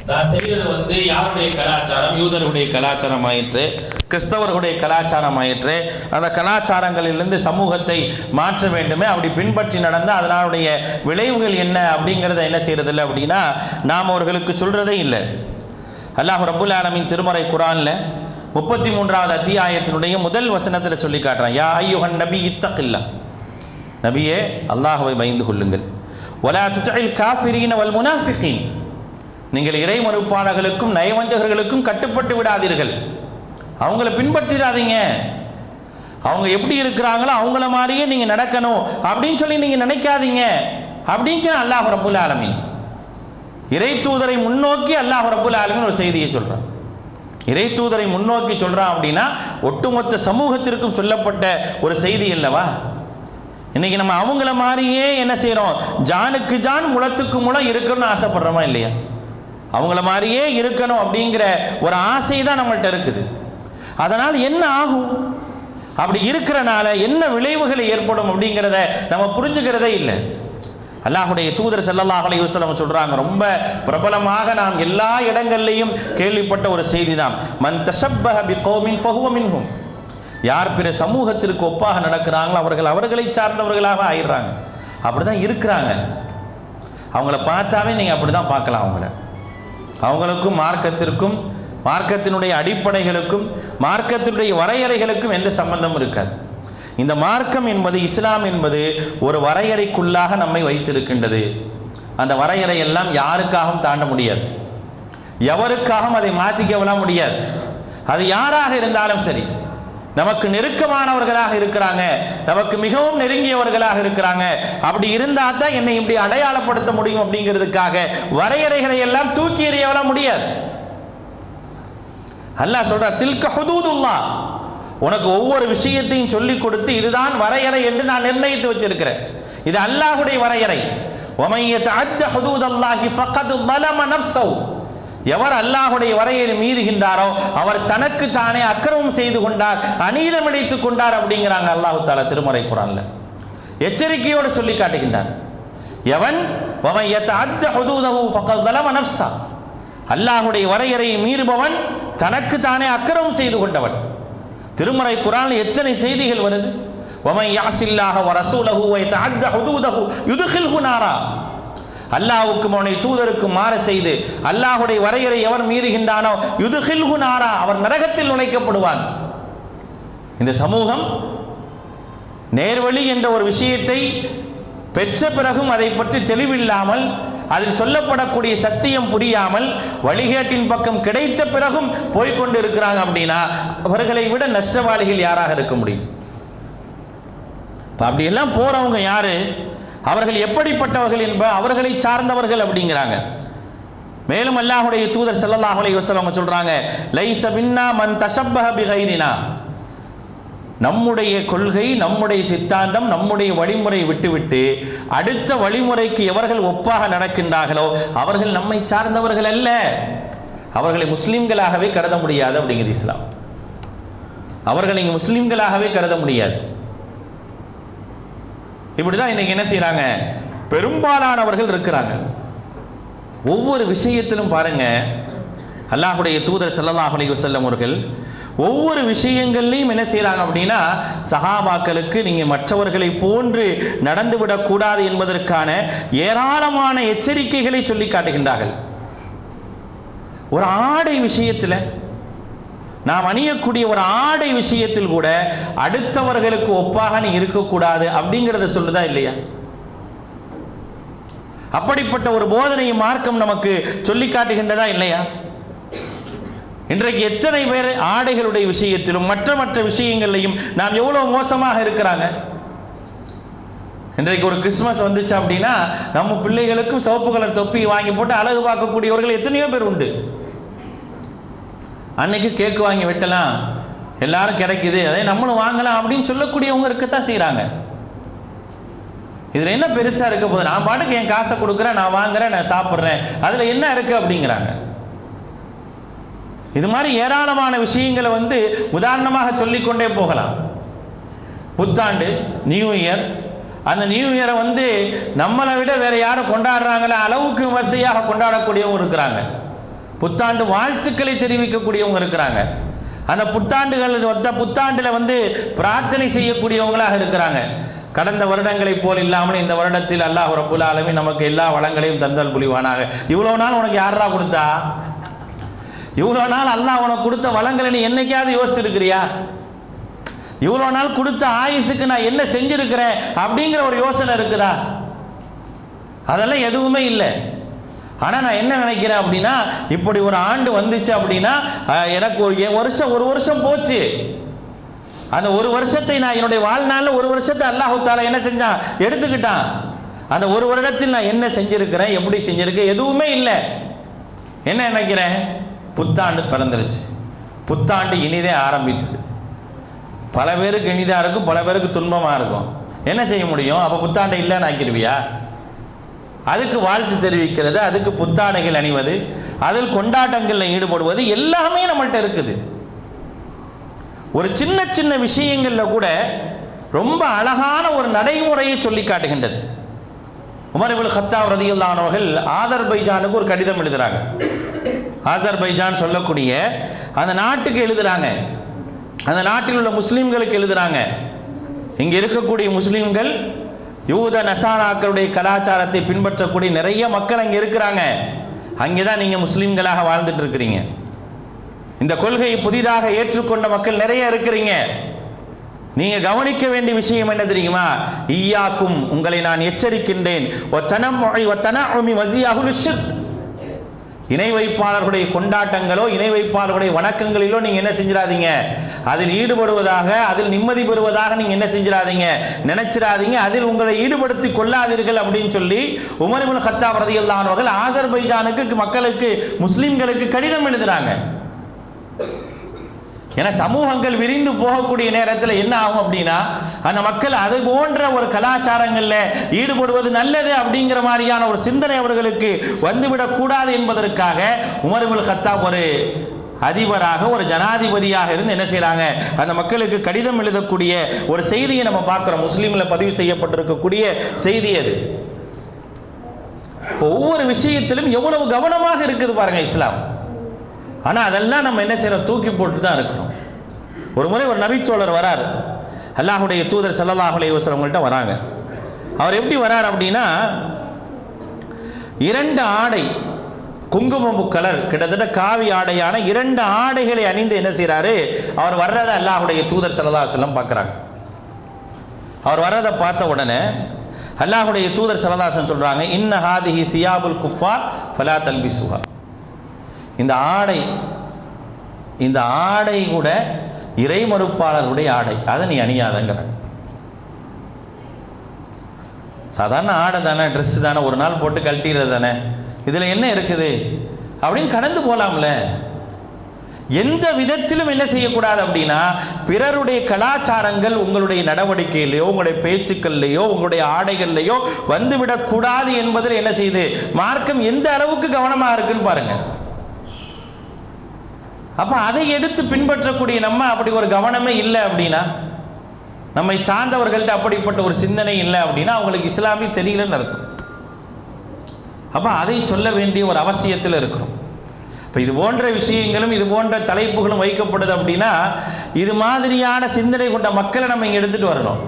நான் செய்தது வந்து யாருடைய கலாச்சாரம்? யூதர்களுடைய கலாச்சாரம் ஆயிற்று, கிறிஸ்தவர்களுடைய கலாச்சாரம் ஆயிற்று. அந்த கலாச்சாரங்களிலிருந்து சமூகத்தை மாற்ற வேண்டுமே, அப்படி பின்பற்றி நடந்தால் அதனுடைய விளைவுகள் என்ன அப்படிங்கிறத என்ன செய்யறதில்லை அப்படின்னா நாம் அவர்களுக்கு சொல்றதே இல்லை. அல்லாஹ் ரப்புல் ஆலமீன் திருமறை குர்ஆன்ல 33வது அத்தியாயத்தினுடைய முதல் வசனத்தில் சொல்லி காட்டுறான், யா அய்யுஹன் நபி இத்தகில்லா, நபியே அல்லாஹ்வை பயந்து கொள்ளுங்கள், வலா துத்இல் காஃபிரீன வல் முனாஃபிகீன், நீங்கள் இறை மறுப்பாளர்களுக்கும் நயவஞ்சகர்களுக்கும் கட்டுப்பட்டு விடாதீர்கள், அவங்கள பின்பற்றிடாதீங்க, அவங்க எப்படி இருக்கிறாங்களோ அவங்கள மாதிரியே நீங்கள் நடக்கணும் அப்படின்னு சொல்லி நீங்கள் நினைக்காதீங்க அப்படிங்கிற அல்லாஹ் ரப்புல் ஆலமீன். இறை தூதரை முன்னோக்கி அல்லாஹ் ரப்புல் ஆலமீன் ஒரு செய்தியை சொல்கிறான். இறை தூதரை முன்னோக்கி சொல்கிறான் அப்படின்னா ஒட்டுமொத்த சமூகத்திற்கும் சொல்லப்பட்ட ஒரு செய்தி அல்லவா. இன்னைக்கு நம்ம அவங்கள மாதிரியே என்ன செய்கிறோம், ஜானுக்கு ஜான் முளத்துக்கு முளம் இருக்கணும்னு ஆசைப்படுறோமா இல்லையா? அவங்கள மாதிரியே இருக்கணும் அப்படிங்கிற ஒரு ஆசை தான் நம்மள்கிட்ட இருக்குது. அதனால் என்ன ஆகும், அப்படி இருக்கிறனால என்ன விளைவுகள் ஏற்படும் அப்படிங்கிறத நம்ம புரிஞ்சுக்கிறதே இல்லை. அல்லாஹுடைய தூதர் ஸல்லல்லாஹு அலைஹி வஸல்லம் சொல்றாங்க, ரொம்ப பிரபலமாக நாம் எல்லா இடங்கள்லையும் கேள்விப்பட்ட ஒரு செய்தி தான், மன் தஷப்பஹ பிகௌமின் ஃபஹுவ மின்ஹும். யார் பிற சமூகத்திற்கு ஒப்பாக நடக்கிறாங்களோ அவர்கள் அவர்களை சார்ந்தவர்களாக ஆயிடுறாங்க. அப்படிதான் இருக்கிறாங்க. அவங்கள பார்த்தாவே நீங்கள் அப்படி தான் பார்க்கலாம். அவங்களுக்கும் மார்க்கத்திற்கும் மார்க்கத்தினுடைய அடிப்படைகளுக்கும் மார்க்கத்தினுடைய வரையறைகளுக்கும் எந்த சம்பந்தமும் இருக்காது. இந்த மார்க்கம் என்பது, இஸ்லாம் என்பது ஒரு வரையறைக்குள்ளாக நம்மை வைத்திருக்கின்றது. அந்த வரையறை எல்லாம் யாருக்காகவும் தாண்ட முடியாது, எவருக்காகவும் அதை மாற்றிக்கவலாம் முடியாது. அது யாராக இருந்தாலும் சரி, நமக்கு நெருக்கமானவர்களாக இருக்கிறாங்க, நமக்கு மிகவும் நெருங்கியவர்களாக இருக்கிறாங்க, அப்படி இருந்தால் தான் என்னை இப்படி அடையாளப்படுத்த முடியும் அப்படிங்கிறதுக்காக வரையறைகளை எல்லாம் தூக்கி எறியவலாம் முடியாது. அல்லாஹ் சொல்ற, தில்க ஹுதூதுல்லாஹ், உனக்கு ஒவ்வொரு விஷயத்தையும் சொல்லிக் கொடுத்து இதுதான் வரையறை என்று நான் நிர்ணயித்து வச்சிருக்கிறேன். இது அல்லாஹ்வுடைய வரையறை. வமன் யதஅத்த ஹுதூதல்லாஹி ஃபக்கத் ஸலம நஃப்ஸஹு, எவர் அல்லாஹ்வுடைய வரையறை மீறுகின்றாரோ அவர் தனக்கு தானே அக்கிரமம் செய்து கொண்டார், அநீதம் இழைத்துக் கொண்டார் அப்படிங்கிறாங்க அல்லாஹ் தஆலா திருமறை குர்ஆன்ல. எச்சரிக்கையோடு சொல்லி காட்டுகின்றார். எவன் வமன் யதஅத்த ஹுதூதஹு ஃபக்கத் ஸலம நஃப்ஸஹு, அல்லாஹ்வுடைய வரையறையை மீறுபவன் தனக்கு தானே அக்கிரமம் செய்து கொண்டவன். திருமறை குர்ஆனில் எத்தனை செய்திகள் வருது. வமன் யாஸில்லாஹ வ ரசூலஹு வ யதஅத்த ஹுதூதஹு யுத்கில்ஹு நாரா, அல்லாஹ்வுக்கும் அவனுடைய தூதருக்கு மாறு செய்து அல்லாஹ்வுடைய வரையறை எவர் மீறுகின்றானோ யுத்கில்ஹு நாரா, அவர் நரகத்தில் நுழைக்கப்படுவான். இந்த சமூகம் நேர்வழி என்ற ஒரு விஷயத்தை பெற்ற பிறகும் அதை பற்றி தெளிவில்லாமல், அதில் சொல்லப்படக்கூடிய சத்தியம் புரியாமல், வழிகேட்டின் பக்கம் கிடைத்த பிறகும் போய்கொண்டு இருக்கிறாங்க. அப்படின்னா அவர்களை விட நஷ்டவாளிகள் யாராக இருக்க முடியும்? அப்படியெல்லாம் போறவங்க யாரு, அவர்கள் எப்படிப்பட்டவர்கள் என்ப அவர்களை சார்ந்தவர்கள் அப்படிங்கிறாங்க. மேலும் அல்லாஹ்வுடைய தூதர் ஸல்லல்லாஹு அலைஹி வஸல்லம் சொல்றாங்க, லைஸ மின்னா மன் தஷப்பஹ பிகைரினா, நம்முடைய கொள்கை, நம்முடைய சித்தாந்தம், நம்முடைய வழிமுறை விட்டுவிட்டு அடுத்த வழிமுறைக்கு எவர்கள் ஒப்பாக நடக்கின்றார்களோ அவர்கள் நம்மை சார்ந்தவர்கள் அல்ல, அவர்களை முஸ்லிம்களாகவே கருத முடியாது அப்படிங்கிறது இஸ்லாம். அவர்களை இங்கே முஸ்லிம்களாகவே கருத முடியாது. இப்படிதான் இன்னைக்கு என்ன செய்யறாங்க, பெரும்பாலானவர்கள் இருக்கிறாங்க. ஒவ்வொரு விஷயத்திலும் பாருங்க, அல்லாஹ்வுடைய தூதர் ஸல்லல்லாஹு அலைஹி வஸல்லம் அவர்கள் ஒவ்வொரு விஷயங்கள்லையும் என்ன செய்யறாங்க அப்படின்னா, சஹாபாக்களுக்கு நீங்க மற்றவர்களை போன்று நடந்துவிடக்கூடாது என்பதற்கான ஏராளமான எச்சரிக்கைகளை சொல்லி காட்டுகின்றார்கள். ஒரு ஆடை விஷயத்தில், நாம் அணியக்கூடிய ஒரு ஆடை விஷயத்தில் கூட அடுத்தவர்களுக்கு ஒப்பாக நீ இருக்கக்கூடாது அப்படிங்கிறத சொல்லுதா இல்லையா? அப்படிப்பட்ட ஒரு போதனை மார்க்கம் நமக்கு சொல்லி காட்டுகின்றதா இல்லையா? இன்றைக்கு எத்தனை பேர் ஆடைகளுடைய விஷயத்திலும் மற்ற விஷயங்களையும் நாம் எவ்வளவு மோசமாக இருக்கிறாங்க. இன்றைக்கு ஒரு கிறிஸ்துமஸ் வந்துச்சு அப்படின்னா நம்ம பிள்ளைகளுக்கும் சிவப்பு கலர் தொப்பி வாங்கி போட்டு அழகு பார்க்கக்கூடியவர்கள் எத்தனையோ பேர் உண்டு. அன்னைக்கு கேக்கு வாங்கி வெட்டலாம், எல்லாரும் கிடைக்குது, அதே நம்மளும் வாங்கலாம் அப்படின்னு சொல்லக்கூடியவங்க இருக்கத்தான் செய்கிறாங்க. இதில் என்ன பெருசாக இருக்க போகுது, நான் பாட்டுக்கு என் காசை கொடுக்குறேன், நான் வாங்குறேன், நான் சாப்பிட்றேன், அதில் என்ன இருக்குது அப்படிங்கிறாங்க. இது மாதிரி ஏராளமான விஷயங்களை உதாரணமாக சொல்லிக்கொண்டே போகலாம். புத்தாண்டு, நியூ இயர், அந்த நியூ இயரை நம்மளை விட வேற யாரும் கொண்டாடுறாங்களே அளவுக்கு விமர்சையாக கொண்டாடக்கூடியவங்க இருக்கிறாங்க. புத்தாண்டு வாழ்த்துக்களை தெரிவிக்கக்கூடியவங்க இருக்கிறாங்க. அந்த புத்தாண்டில் பிரார்த்தனை செய்யக்கூடியவங்களாக இருக்கிறாங்க. கடந்த வருடங்களை போல் இல்லாமல் இந்த வருடத்தில் அல்லாஹ் ரப்புல் ஆலமீன் நமக்கு எல்லா வளங்களையும் தந்தல் புரிவானாக. இவ்வளோ நாள் உனக்கு யாரா கொடுத்தா? இவ்வளோ நாள் அல்லாஹ் உனக்கு கொடுத்த வளங்களை நீ என்னைக்காவது யோசிச்சிருக்கிறியா? இவ்வளோ நாள் கொடுத்த ஆயுசுக்கு நான் என்ன செஞ்சிருக்கிறேன் அப்படிங்கிற ஒரு யோசனை இருக்குதா? அதெல்லாம் எதுவுமே இல்லை. ஆனால் நான் என்ன நினைக்கிறேன் அப்படின்னா, இப்படி ஒரு ஆண்டு வந்துச்சு அப்படின்னா எனக்கு ஒரு வருஷம் போச்சு. அந்த ஒரு வருஷத்தை நான் என்னுடைய வாழ்நாளில் ஒரு வருஷத்தை அல்லாஹ் தஆலா என்ன செஞ்சான், எடுத்துக்கிட்டான். அந்த ஒரு வருடத்தில் நான் என்ன செஞ்சிருக்கிறேன், எப்படி செஞ்சிருக்கேன், எதுவுமே இல்லை. என்ன நினைக்கிறேன், புத்தாண்டு பிறந்துருச்சு, புத்தாண்டு இனிதே ஆரம்பித்தது. பல பேருக்கு இனிதாக இருக்கும், பல பேருக்கு துன்பமாக இருக்கும். என்ன செய்ய முடியும்? அப்போ புத்தாண்டை இல்லைன்னு ஆக்கிடுவியா? அதுக்கு வாழ்த்து தெரிவிக்கிறது, அதுக்கு புத்தாடைகள் அணிவது, அதில் கொண்டாட்டங்களில் ஈடுபடுவது எல்லாமே நம்மள்கிட்ட இருக்குது. ஒரு சின்ன சின்ன விஷயங்களில் கூட ரொம்ப அழகான ஒரு நடைமுறையை சொல்லி காட்டுகின்றது. உமர் இப்னு கத்தாப் ரலியல்லாஹு அன்ஹு அவர்கள் ஆதர்பைஜானுக்கு ஒரு கடிதம் எழுதுறாங்க. ஆதர்பைஜான் சொல்லக்கூடிய அந்த நாட்டுக்கு எழுதுறாங்க. அந்த நாட்டில் உள்ள முஸ்லீம்களுக்கு எழுதுறாங்க. இங்கே இருக்கக்கூடிய முஸ்லீம்கள் யூத நசாராக்களுடைய கலாச்சாரத்தை பின்பற்றக்கூடிய நிறைய மக்கள் அங்கே இருக்கிறாங்க. அங்கே தான் நீங்கள் முஸ்லீம்களாக வாழ்ந்துட்டு இருக்கிறீங்க. இந்த கொள்கையை புதிதாக ஏற்றுக்கொண்ட மக்கள் நிறைய இருக்கிறீங்க. நீங்கள் கவனிக்க வேண்டிய விஷயம் என்ன தெரியுமா? ஈயாக்கும், உங்களை நான் எச்சரிக்கின்றேன். இணை வைப்பாளர்களுடைய கொண்டாட்டங்களோ இணை வைப்பாளர்களுடைய வணக்கங்களிலோ நீங்கள் என்ன செஞ்சிடாதீங்க, அதில் ஈடுபடுவதாக, அதில் நிம்மதி பெறுவதாக நீங்கள் என்ன செஞ்சிடாதீங்க, நினைச்சிடாதீங்க, அதில் உங்களை ஈடுபடுத்தி கொள்ளாதீர்கள் அப்படின்னு சொல்லி உமர் இப்னு கத்தாப் ரலியல்லாஹு அன்ஹு அவர்கள் ஆசர்பைஜானுக்கு மக்களுக்கு முஸ்லீம்களுக்கு கடிதம் எழுதுறாங்க. ஏன்னா சமூகங்கள் விரிந்து போகக்கூடிய நேரத்தில் என்ன ஆகும் அப்படின்னா, அந்த மக்கள் அது போன்ற ஒரு கலாச்சாரங்களில் ஈடுபடுவது நல்லது அப்படிங்கிற மாதிரியான ஒரு சிந்தனை அவர்களுக்கு வந்துவிடக்கூடாது என்பதற்காக உமர் இப்னு கத்தாப் ஒரு அதிபராக, ஒரு ஜனாதிபதியாக இருந்து என்ன செய்கிறாங்க, அந்த மக்களுக்கு கடிதம் எழுதக்கூடிய ஒரு செய்தியை நம்ம பார்க்குறோம். முஸ்லீமில் பதிவு செய்யப்பட்டிருக்கக்கூடிய செய்தி அது. ஒவ்வொரு விஷயத்திலும் எவ்வளவு கவனமாக இருக்குது பாருங்க இஸ்லாம். ஆனால் அதெல்லாம் நம்ம என்ன செய்கிறோம், தூக்கி போட்டு தான் இருக்கிறோம். ஒரு முறை ஒரு நபித்தோழர் வரார், அல்லாஹுடைய தூதர் ஸல்லல்லாஹு அலைஹி வஸல்லம் அவங்கள்ட்ட வராங்க. அவர் எப்படி வரார் அப்படின்னா, 2 ஆடை, குங்குமப்பு கலர், கிட்டத்தட்ட காவி ஆடையான 2 ஆடைகளை அணிந்து என்ன செய்கிறாரு, அவர் வர்றதை அல்லாஹுடைய தூதர் ஸல்லல்லாஹு அலைஹி வஸல்லம் பார்க்குறாங்க. அவர் வர்றதை பார்த்த உடனே அல்லாஹுடைய தூதர் ஸல்லல்லாஹு அலைஹி வஸல்லம் சொல்கிறாங்க, இன்ன ஹாதிஹி சியாபுல் குஃபார் ஃபலா தல்பிசுஹா. இந்த ஆடை கூட இறை மறுப்பாளர்களுடைய ஆடை, அதை நீ அணியாதங்கிற. சாதாரண ஆடை தானே, ட்ரெஸ் தானே, ஒரு நாள் போட்டு கழட்டிடுறது தானே, இதில் என்ன இருக்குது அப்படின்னு கடந்து போகலாம்ல. எந்த விதத்திலும் என்ன செய்யக்கூடாது அப்படின்னா, பிறருடைய கலாச்சாரங்கள் உங்களுடைய நடவடிக்கையிலையோ உங்களுடைய பேச்சுக்கள்லையோ உங்களுடைய ஆடைகள்லையோ வந்துவிடக்கூடாது என்பதில் என்ன செய்யுது மார்க்கம் எந்த அளவுக்கு கவனமாக இருக்குன்னு பாருங்க. அப்போ அதை எடுத்து பின்பற்றக்கூடிய நம்ம அப்படி ஒரு கவனமே இல்லை அப்படின்னா, நம்மை சார்ந்தவர்கள்ட்ட அப்படிப்பட்ட ஒரு சிந்தனை இல்லை அப்படின்னா அவங்களுக்கு இஸ்லாமே தெரியலன்னு அர்த்தம். அப்போ அதை சொல்ல வேண்டிய ஒரு அவசியத்தில் இருக்கிறோம். இப்போ இது போன்ற விஷயங்களும் இது போன்ற தலைப்புகளும் வைக்கப்படுது அப்படின்னா, இது மாதிரியான சிந்தனை கொண்ட மக்களை நம்ம இங்கே எடுத்துகிட்டு வரணும்.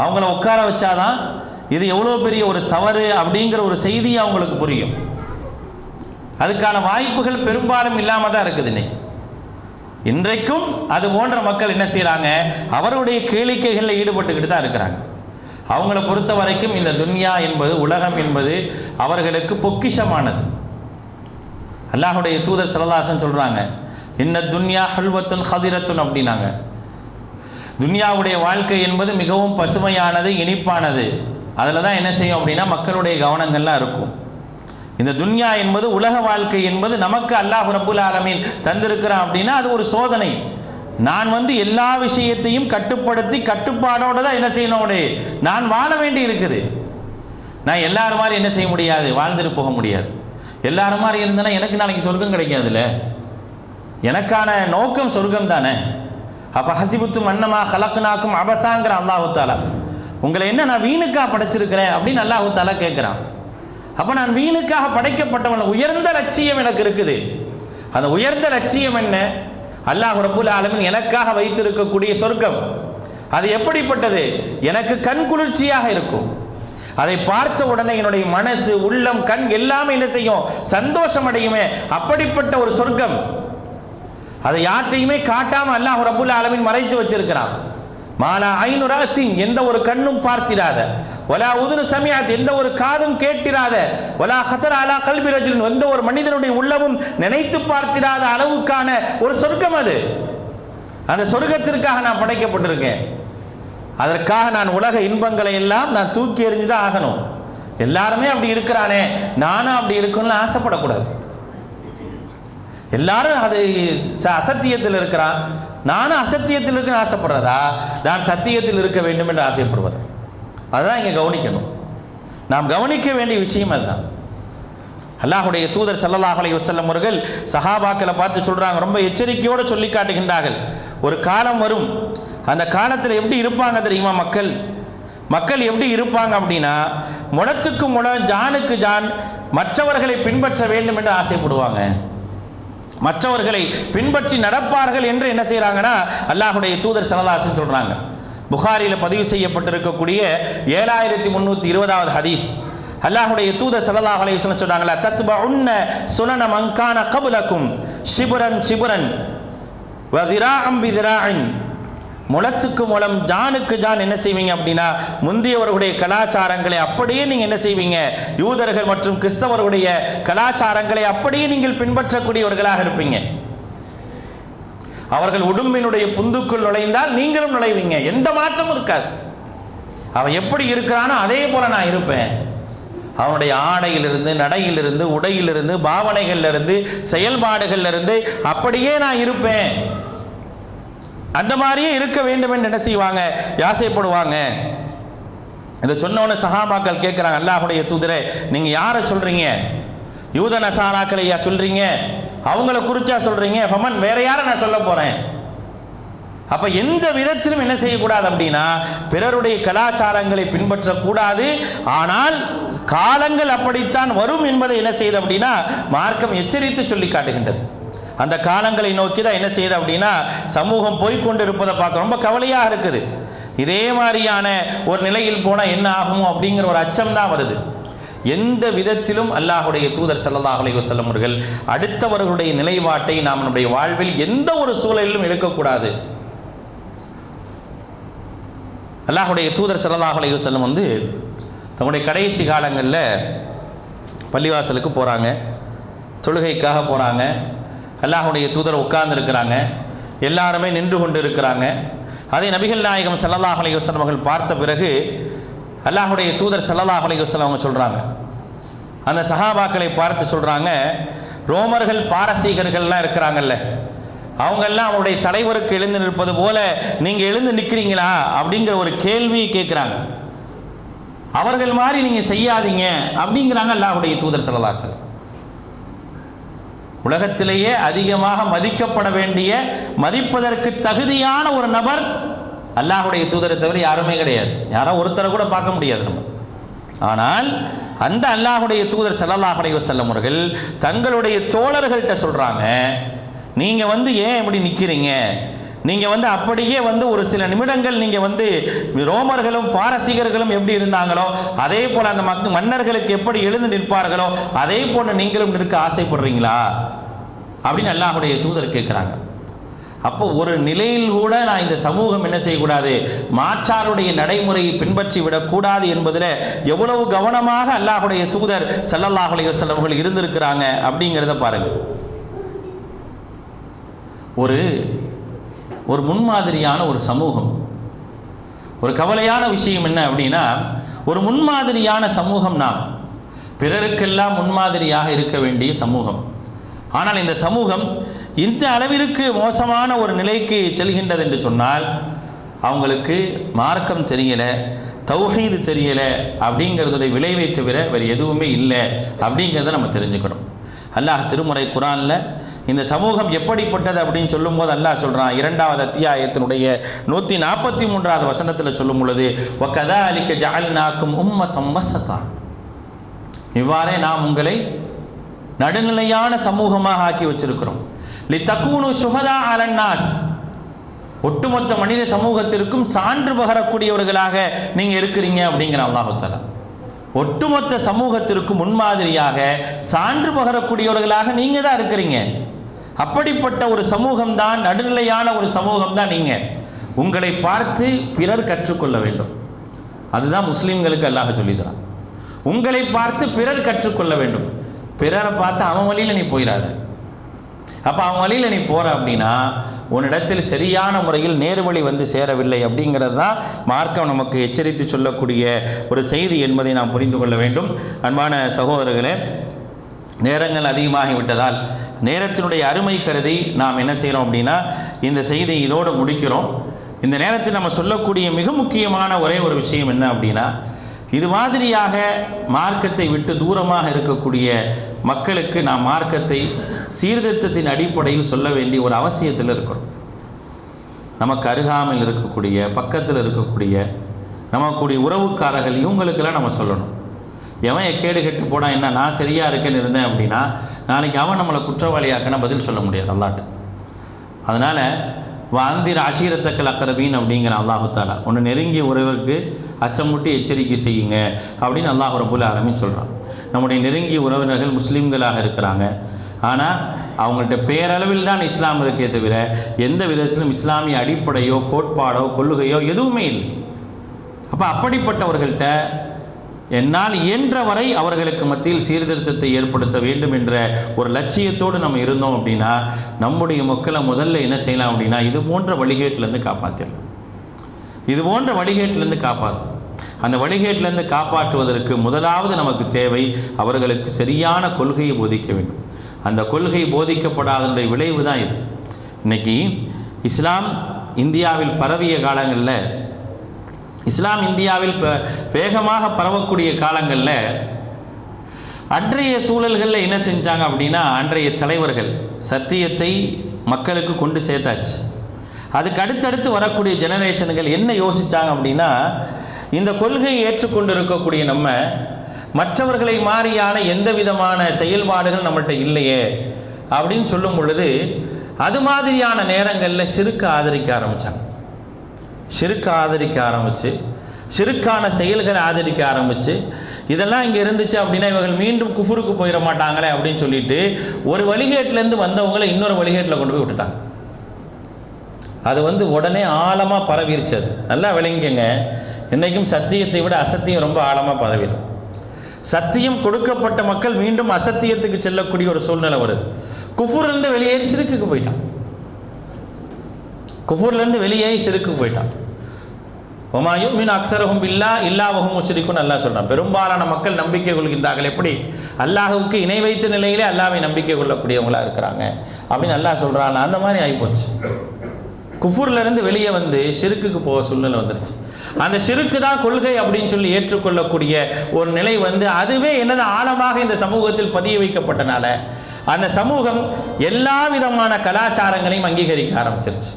அவங்கள உட்கார வச்சாதான் இது எவ்வளோ பெரிய ஒரு தவறு அப்படிங்கிற ஒரு செய்தி அவங்களுக்கு புரியும். அதுக்கான வாய்ப்புகள் பெரும்பாலும் இல்லாமல் தான் இருக்குது இன்னைக்கு. இன்றைக்கும் அது போன்ற மக்கள் என்ன செய்கிறாங்க, அவருடைய கேளிக்கைகளில் ஈடுபட்டுக்கிட்டு தான் இருக்கிறாங்க. அவங்கள பொறுத்த வரைக்கும் இந்த துன்யா என்பது, உலகம் என்பது அவர்களுக்கு பொக்கிஷமானது. அல்லாஹுடைய தூதர் ஸல்லல்லாஹு அலைஹி வஸல்லம் சொல்கிறாங்க, இன்ன துன்யா ஹல்வத்துன் ஹதிரத்துன் அப்படின்னாங்க. துன்யாவுடைய வாழ்க்கை என்பது மிகவும் பசுமையானது, இனிப்பானது. அதில் தான் என்ன செய்யும் அப்படின்னா மக்களுடைய கவனங்கள்லாம் இருக்கும். இந்த துன்யா என்பது, உலக வாழ்க்கை என்பது நமக்கு அல்லாஹ் ரப்புல் ஆலமீன் தந்திருக்கிறான் அப்படின்னா அது ஒரு சோதனை. நான் எல்லா விஷயத்தையும் கட்டுப்படுத்தி கட்டுப்பாடோடு தான் என்ன செய்யணும், நான் வாழ வேண்டி இருக்குது. நான் எல்லாரும் மாதிரி என்ன செய்ய முடியாது, வாழ்ந்துட்டு போக முடியாது. எல்லாரும் மாதிரி இருந்தேன்னா எனக்கு நாளைக்கு சொர்க்கம் கிடைக்காதுல்ல. எனக்கான நோக்கம் சொர்க்கம் தானே. அப்போ ஹசிபுத்தும் அன்னமா ஹலக்குனாக்கும் அபசாங்கிற அல்லாஹு தாலா, உங்களை என்ன நான் வீணுக்காக படைச்சிருக்கிறேன் அப்படின்னு அல்லாஹு தாலா கேட்குறான். அப்போ நான் வீணுக்காக படைக்கப்பட்டவன், உயர்ந்த லட்சியம் எனக்கு இருக்குது. அந்த உயர்ந்த லட்சியம் என்ன, அல்லாஹ் ரப்புல் ஆலமீன் எனக்காக வைத்திருக்கக்கூடிய சொர்க்கம். அது எப்படிப்பட்டது, எனக்கு கண் குளிர்ச்சியாக இருக்கும். அதை பார்த்த உடனே என்னுடைய மனசு, உள்ளம், கண் எல்லாமே என்ன செய்யும், சந்தோஷம் அடையுமே. அப்படிப்பட்ட ஒரு சொர்க்கம், அதை யார்ட்டையுமே காட்டாம அல்லாஹ் ரப்புல் ஆலமீன் மறைச்சு வச்சிருக்கிறான். மாலா ஐனு ராசின், எந்த ஒரு கண்ணும் பார்த்திராத, வலா உதுனு சமியாத், எந்த ஒரு காதும் கேட்டிராத, வலா ஹதர் அலா கல்பி ரஜுலின், எந்த ஒரு மனிதனுடைய உள்ளமும் நினைத்து பார்த்திராத அளவுக்கான ஒரு சொர்க்கம் அது. அந்த சொர்க்கத்திற்காக நான் படைக்கப்பட்டிருக்கேன். அதற்காக நான் உலக இன்பங்களை எல்லாம் நான் தூக்கி எறிஞ்சுதான் ஆகணும். எல்லாருமே அப்படி இருக்கிறானே, நானும் அப்படி இருக்கணும்னு ஆசைப்படக்கூடாது. எல்லாரும் அது அசத்தியத்தில் இருக்கிறான், நானும் அசத்தியத்தில் இருக்குன்னு ஆசைப்படுறதா, நான் சத்தியத்தில் இருக்க வேண்டும் என்று ஆசைப்படுவது, அதுதான் இங்கே கவனிக்கணும். நாம் கவனிக்க வேண்டிய விஷயம் அதுதான். அல்லாஹுடைய தூதர் ஸல்லல்லாஹு அலைஹி வஸல்லம் அவர்கள் சஹாபாக்களை பார்த்து சொல்றாங்க, ரொம்ப எச்சரிக்கையோடு சொல்லி காட்டுகின்றார்கள். ஒரு காலம் வரும், அந்த காலத்தில் எப்படி இருப்பாங்க தெரியுமா? மக்கள் எப்படி இருப்பாங்க அப்படின்னா, முளத்துக்கு முளம் ஜானுக்கு ஜான் மற்றவர்களை பின்பற்ற வேண்டும் என்று ஆசைப்படுவாங்க, மற்றவர்களை பின்பற்றி நடப்பார்கள் என்று என்ன செய்கிறாங்கன்னா அல்லாஹுடைய தூதர் ஸல்லல்லாஹு அலைஹி வஸல்லம் சொல்றாங்க. புகாரியில் பதிவு செய்யப்பட்டிருக்கக்கூடிய 7320வது ஹதீஸ், அல்லாஹுடைய தூதர் ஸல்லல்லாஹு அலைஹி வஸல்லம் சொன்னாங்களா, தத்பஉன்ன சுனன மன் கான கப்லக்கும் ஷிப்ரன் ஷிப்ரன் வ திராஅன் பிதிராஇன். முளத்துக்கு முளம் ஜானுக்கு ஜான் என்ன செய்வீங்க அப்படின்னா, முந்தியவர்களுடைய கலாச்சாரங்களை அப்படியே நீங்கள் என்ன செய்வீங்க, யூதர்கள் மற்றும் கிறிஸ்தவர்களுடைய கலாச்சாரங்களை அப்படியே நீங்கள் பின்பற்றக்கூடியவர்களாக இருப்பீங்க. அவர்கள் உடும்பினுடைய புந்துக்குள் நுழைந்தால் நீங்களும் நுழைவீங்க, எந்த மாற்றமும் இருக்காது. அவன் எப்படி இருக்கிறானோ அதே போல நான் இருப்பேன். அவனுடைய ஆடையிலிருந்து, நடையிலிருந்து, உடையிலிருந்து, பாவனைகளிலிருந்து, செயல்பாடுகளிலிருந்து அப்படியே நான் இருப்பேன். அந்த மாதிரியே இருக்க வேண்டும் என்று என்ன செய்வாங்க, ஆசைப்படுவாங்க. இதை சொன்னோன்னு சஹாபாக்கள் கேட்குறாங்க, அல்லாஹுடைய தூதரே நீங்கள் யாரை சொல்கிறீங்க? யூத நசாராக்களையா சொல்கிறீங்க? அவங்கள குறிச்சா சொல்கிறீங்க? ஃபமன், வேற யாரை நான் சொல்ல போகிறேன்? அப்போ எந்த விதத்திலும் என்ன செய்யக்கூடாது அப்படின்னா, பிறருடைய கலாச்சாரங்களை பின்பற்றக்கூடாது. ஆனால் காலங்கள் அப்படித்தான் வரும் என்பதை என்ன செய்யுது அப்படின்னா மார்க்கம் எச்சரித்து சொல்லி காட்டுகின்றது. அந்த காலங்களை நோக்கி தான் என்ன செய்யுது அப்படின்னா சமூகம் போய்கொண்டு இருப்பதை பார்க்க ரொம்ப கவலையாக இருக்குது. இதே மாதிரியான ஒரு நிலையில் போனால் என்ன ஆகும் அப்படிங்கிற ஒரு அச்சம் தான் வருது. எந்த விதத்திலும் அல்லாஹுடைய தூதர் ஸல்லல்லாஹு அலைஹி வஸல்லம் அவர்கள் அடுத்தவர்களுடைய நிலைப்பாட்டை நாம் நம்முடைய வாழ்வில் எந்த ஒரு சூழலிலும் எடுக்கக்கூடாது. அல்லாஹுடைய தூதர் ஸல்லல்லாஹு அலைஹி வஸல்லம் தங்களுடைய கடைசி காலங்களில் பள்ளிவாசலுக்கு போகிறாங்க, தொழுகைக்காக போகிறாங்க. அல்லாஹுடைய தூதர் உட்கார்ந்துருக்கிறாங்க, எல்லாருமே நின்று கொண்டு இருக்கிறாங்க. அதை நபிகள் நாயகம் ஸல்லல்லாஹு அலைஹி வஸல்லம் அவர்கள் பார்த்த பிறகு அல்லாஹுடைய தூதர் ஸல்லல்லாஹு அலைஹி வஸல்லம் அவங்க சொல்கிறாங்க, அந்த சஹாபாக்களை பார்த்து சொல்கிறாங்க, ரோமர்கள் பாரசீகர்கள்லாம் இருக்கிறாங்கல்ல, அவங்கெல்லாம் அவருடைய தலைவருக்கு எழுந்து நிற்பது போல நீங்கள் எழுந்து நிற்கிறீங்களா அப்படிங்கிற ஒரு கேள்வியை கேட்குறாங்க. அவர்கள் மாதிரி நீங்கள் செய்யாதீங்க அப்படிங்கிறாங்க அல்லாஹுடைய தூதர் ஸல்லல்லாஹு அலைஹி வஸல்லம். உலகத்திலேயே அதிகமாக மதிக்கப்பட வேண்டிய, மதிப்பதற்கு தகுதியான ஒரு நபர் அல்லாஹுடைய தூதரை தவிர யாருமே கிடையாது. யாரோ ஒருத்தரை கூட பார்க்க முடியாது நம்ம. ஆனால் அந்த அல்லாஹுடைய தூதர் ஸல்லல்லாஹு அலைஹி வஸல்லம் அவர்கள் தங்களுடைய தோழர்கள்ட்ட சொல்கிறாங்க, நீங்கள் ஏன் இப்படி நிற்கிறீங்க? நீங்கள் அப்படியே ஒரு சில நிமிடங்கள் நீங்கள் ரோமர்களும் பாரசீகர்களும் எப்படி இருந்தாங்களோ அதே போல் அந்த மன்னர்களுக்கு எப்படி எழுந்து நிற்பார்களோ அதே போல் நீங்களும் நிற்க ஆசைப்படுறீங்களா அப்படின்னு அல்லாஹுடைய தூதர் கேட்குறாங்க. அப்போ ஒரு நிலையில் கூட நான் இந்த சமூகம் என்ன செய்யக்கூடாது, மாற்றாருடைய நடைமுறையை பின்பற்றி விடக்கூடாது என்பதில் எவ்வளவு கவனமாக அல்லாஹுடைய தூதர் ஸல்லல்லாஹு அலைஹி வஸல்லம் அவர்கள் இருந்திருக்கிறாங்க அப்படிங்கிறத பாருங்கள். ஒரு முன்மாதிரியான ஒரு சமூகம். ஒரு கவலையான விஷயம் என்ன அப்படின்னா, ஒரு முன்மாதிரியான சமூகம், நாம் பிறருக்கெல்லாம் முன்மாதிரியாக இருக்க வேண்டிய சமூகம். ஆனால் இந்த சமூகம் இந்த அளவிற்கு மோசமான ஒரு நிலைக்கு செல்கின்றது என்று சொன்னால் அவங்களுக்கு மார்க்கம் தெரியலை, தௌஹீது தெரியலை அப்படிங்கிறதுடைய விளைவை தவிர வேறு எதுவுமே இல்லை அப்படிங்கிறத நம்ம தெரிஞ்சுக்கணும். அல்லாஹ் திருமறை குர்ஆனில் இந்த சமூகம் எப்படிப்பட்டது அப்படின்னு சொல்லும்போது அல்லாஹ் சொல்கிறான், 2வது அத்தியாயத்தினுடைய 143வது வசனத்தில் சொல்லும் பொழுது, வகதாலிக ஜஅல்நாக்கும் உம்மத்தம் வஸதா, இவ்வாறே நாம் உங்களை நடுநிலையான சமூகமாக ஆக்கி வச்சிருக்கிறோம். லிதகூனு ஷுஹதா அலன்னாஸ், ஒட்டுமொத்த மனித சமூகத்திற்கும் சான்று பகரக்கூடியவர்களாக நீங்கள் இருக்கிறீங்க அப்படிங்கிற அல்லாஹ் தஆலா. ஒட்டுமொத்த சமூகத்திற்கு முன்மாதிரியாக சான்று பகரக்கூடியவர்களாக நீங்கள் தான் இருக்கிறீங்க. அப்படிப்பட்ட ஒரு சமூகம் தான், நடுநிலையான ஒரு சமூகம் தான் நீங்கள். உங்களை பார்த்து பிறர் கற்றுக்கொள்ள வேண்டும். அதுதான் முஸ்லீம்களுக்கு அல்லாஹ் சொல்லித்தரான். உங்களை பார்த்து பிறர் கற்றுக்கொள்ள வேண்டும். பிறரை பார்த்து அவன் வழியில் நீ போயிடாத. அப்போ அவன் வழியில் நீ போகிற அப்படின்னா உன்னிடத்தில் சரியான முறையில் நேர்வழி சேரவில்லை அப்படிங்கிறது தான் மார்க்கம் நமக்கு எச்சரித்து சொல்லக்கூடிய ஒரு செய்தி என்பதை நாம் புரிந்து கொள்ள வேண்டும். அன்பான சகோதரர்களே, நேரங்கள் அதிகமாகிவிட்டதால் நேரத்தினுடைய அருமை கருதி நாம் என்ன செய்கிறோம் அப்படின்னா இந்த செய்தியை இதோடு முடிக்கிறோம். இந்த நேரத்தில் நம்ம சொல்லக்கூடிய மிக முக்கியமான ஒரே ஒரு விஷயம் என்ன அப்படின்னா, இது மாதிரியாக மார்க்கத்தை விட்டு தூரமாக இருக்கக்கூடிய மக்களுக்கு நாம் மார்க்கத்தை சீர்திருத்தத்தின் அடிப்படையில் சொல்ல வேண்டிய ஒரு அவசியத்தில் இருக்கிறோம். நமக்கு அருகாமையில் இருக்கக்கூடிய, பக்கத்தில் இருக்கக்கூடிய நமக்குடைய உறவுக்காரர்கள், இவங்களுக்கெல்லாம் நம்ம சொல்லணும். எவன் எக்கேடு கெட்டு போனால் என்ன, நான் சரியாக இருக்கேன்னு இருந்தேன் அப்படின்னா நாளைக்கு அவன் நம்மளை குற்றவாளியாக்கனா பதில் சொல்ல முடியாது அல்லாஹ்ட்ட. அதனால் வாந்திர அஷீரத்தக்கல் அக்கரபீன் அப்படிங்கிற அல்லாஹு தாலா, ஒன்று நெருங்கிய உறவுக்கு அச்சமுட்டி எச்சரிக்கை செய்யுங்க அப்படின்னு அல்லாஹ் ரப்புல் ஆலமீன் சொல்கிறான். நம்முடைய நெருங்கிய உறவினர்கள் முஸ்லீம்களாக இருக்கிறாங்க, ஆனால் அவங்கள்ட்ட பேரளவில் தான் இஸ்லாம் இருக்கே தவிர எந்த விதத்திலும் இஸ்லாமிய அடிப்படையோ கோட்பாடோ கொள்கையோ எதுவுமே இல்லை. அப்போ அப்படிப்பட்டவர்கள்ட்ட என்னால் இயன்ற வரை அவர்களுக்கு மத்தியில் சீர்திருத்தத்தை ஏற்படுத்த வேண்டும் என்ற ஒரு லட்சியத்தோடு நம்ம இருந்தோம் அப்படின்னா நம்முடைய மக்களை முதல்ல என்ன செய்யலாம் அப்படின்னா இது போன்ற வழிகேட்டிலேருந்து காப்பாற்றிடலாம். இது போன்ற வழிகேட்டிலேருந்து காப்பாற்றணும். அந்த வழிகேட்டிலேருந்து காப்பாற்றுவதற்கு முதலாவது நமக்கு தேவை அவர்களுக்கு சரியான கொள்கையை போதிக்க வேண்டும். அந்த கொள்கை போதிக்கப்படாதனுடைய விளைவு தான் இது. இன்றைக்கி இஸ்லாம் இந்தியாவில் பரவிய காலங்களில், இஸ்லாம் இந்தியாவில் வேகமாக பரவக்கூடிய காலங்களில் அன்றைய சூழல்களில் என்ன செஞ்சாங்க அப்படின்னா, அன்றைய தலைவர்கள் சத்தியத்தை மக்களுக்கு கொண்டு சேர்த்தாச்சு. அதுக்கு அடுத்தடுத்து வரக்கூடிய ஜெனரேஷன்கள் என்ன யோசித்தாங்க அப்படின்னா, இந்த கொள்கையை ஏற்றுக்கொண்டு இருக்கக்கூடிய நம்ம மற்றவர்களை மாறியான எந்த விதமான செயல்பாடுகள் நம்மள்கிட்ட இல்லையே அப்படின்னு சொல்லும் பொழுது அது மாதிரியான நேரங்களில் ஷிர்க் ஆதரிக்க ஆரம்பித்தாங்க. ஷிர்க் ஆதரிக்க ஆரம்பித்து, ஷிர்க்கான செயல்களை ஆதரிக்க ஆரம்பித்து, இதெல்லாம் இங்கே இருந்துச்சு அப்படின்னா இவர்கள் மீண்டும் குஃபுருக்கு போயிட மாட்டாங்களே அப்படின்னு சொல்லிட்டு ஒரு வழிகேட்டிலேருந்து வந்தவங்களை இன்னொரு வழிகேட்டில் கொண்டு போய் விட்டுட்டாங்க. அது உடனே ஆழமாக பரவிருச்சு. அது நல்லா விளங்கிக்கங்க. இன்றைக்கும் சத்தியத்தை விட அசத்தியம் ரொம்ப ஆழமாக பரவிடும். சத்தியம் கொடுக்கப்பட்ட மக்கள் மீண்டும் அசத்தியத்துக்கு செல்லக்கூடிய ஒரு சூழ்நிலை வருது. குஃபுர்லேருந்து வெளியேறி ஷிர்க்குக்கு போயிட்டான். குஃபுர்லேருந்து வெளியேறி ஷிர்க்குக்கு போயிட்டான். வமா யுமினு அக்ஸருஹும் பில்லாஹ் இல்லா வஹும் முஷ்ரிக்குன் அல்லாஹ் சொல்கிறான். பெரும்பாலான மக்கள் நம்பிக்கை கொள்கின்றார்கள். எப்படி? அல்லாஹுவுக்கு இணை வைத்த நிலையிலே அல்லாஹ்வை நம்பிக்கை கொள்ளக்கூடியவங்களாக இருக்கிறாங்க அப்படின்னு அல்லாஹ் சொல்கிறான். அந்த மாதிரி ஆகிப்போச்சு. குஃபுர்லேருந்து வெளியே வந்து ஷிர்க்குக்கு போக சூழ்நிலை வந்துருச்சு. அந்த ஷிர்க்கு தான் கொள்கை அப்படின்னு சொல்லி ஏற்றுக்கொள்ளக்கூடிய ஒரு நிலை அதுவே என்னது ஆழமாக இந்த சமூகத்தில் பதிய வைக்கப்பட்டனால அந்த சமூகம் எல்லா விதமான கலாச்சாரங்களையும் அங்கீகரிக்க ஆரம்பிச்சிருச்சு.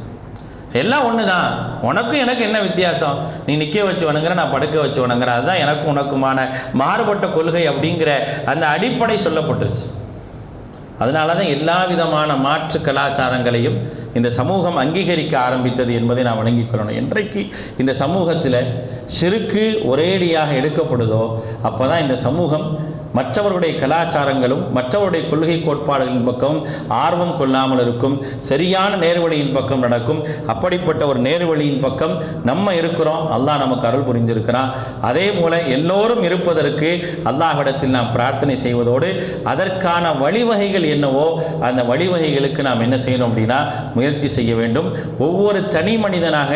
எல்லாம் ஒன்று தான், உனக்கும் எனக்கு என்ன வித்தியாசம், நீ நிற்க வச்சு வணங்குற, நான் படுக்க வச்சு வணங்குறேன், அதுதான் எனக்கும் உனக்குமான மாறுபட்ட கொள்கை அப்படிங்கிற அந்த அடிப்படை சொல்லப்பட்டுருச்சு. அதனால தான் எல்லா விதமான மாற்று கலாச்சாரங்களையும் இந்த சமூகம் அங்கீகரிக்க ஆரம்பித்தது என்பதை நான் வழங்கிக் கொள்ளணும். என்றைக்கு இந்த சமூகத்தில் ஷிர்க்கு ஒரேடியாக எடுக்கப்படுதோ அப்போ தான் இந்த சமூகம் மற்றவருடைய கலாச்சாரங்களும் மற்றவருடைய கொள்கை கோட்பாடுகளின் பக்கம் ஆர்வம் கொள்ளாமல் இருக்கும். சரியான நேர்வழியின் பக்கம் நடக்கும். அப்படிப்பட்ட ஒரு நேர்வழியின் பக்கம் நம்ம இருக்கிறோம். அல்லாஹ் நமக்கு அருள் புரிந்திருக்கிறான். அதே போல எல்லோரும் இருப்பதற்கு அல்லாஹ்விடத்தில் நாம் பிரார்த்தனை செய்வதோடு அதற்கான வழிவகைகள் என்னவோ அந்த வழிவகைகளுக்கு நாம் என்ன செய்யணும் அப்படின்னா முயற்சி செய்ய வேண்டும். ஒவ்வொரு தனி மனிதனாக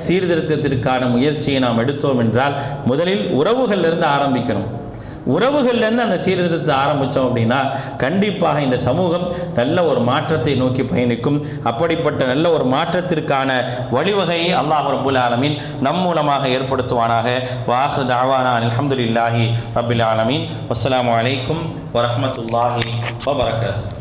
சீர்திருத்தத்திற்கான முயற்சியை நாம் எடுத்தோம் என்றால் முதலில் உறவுகளிலிருந்து ஆரம்பிக்கணும். உறவுகள்லேருந்து அந்த சீர்திருத்தத்தை ஆரம்பித்தோம் அப்படின்னா கண்டிப்பாக இந்த சமூகம் நல்ல ஒரு மாற்றத்தை நோக்கி பயணிக்கும். அப்படிப்பட்ட நல்ல ஒரு மாற்றத்திற்கான வழிவகையை அல்லாஹ் ரப்புல் ஆலமீன் நம் மூலமாக ஏற்படுத்துவானாக. வாஹிரு தஅவானா அல்ஹம்துலில்லாஹி ரப்பில் ஆலமீன். வஸ்ஸலாமு அலைக்கும் வரஹ்மத்துல்லாஹி வபரகாத்துஹு.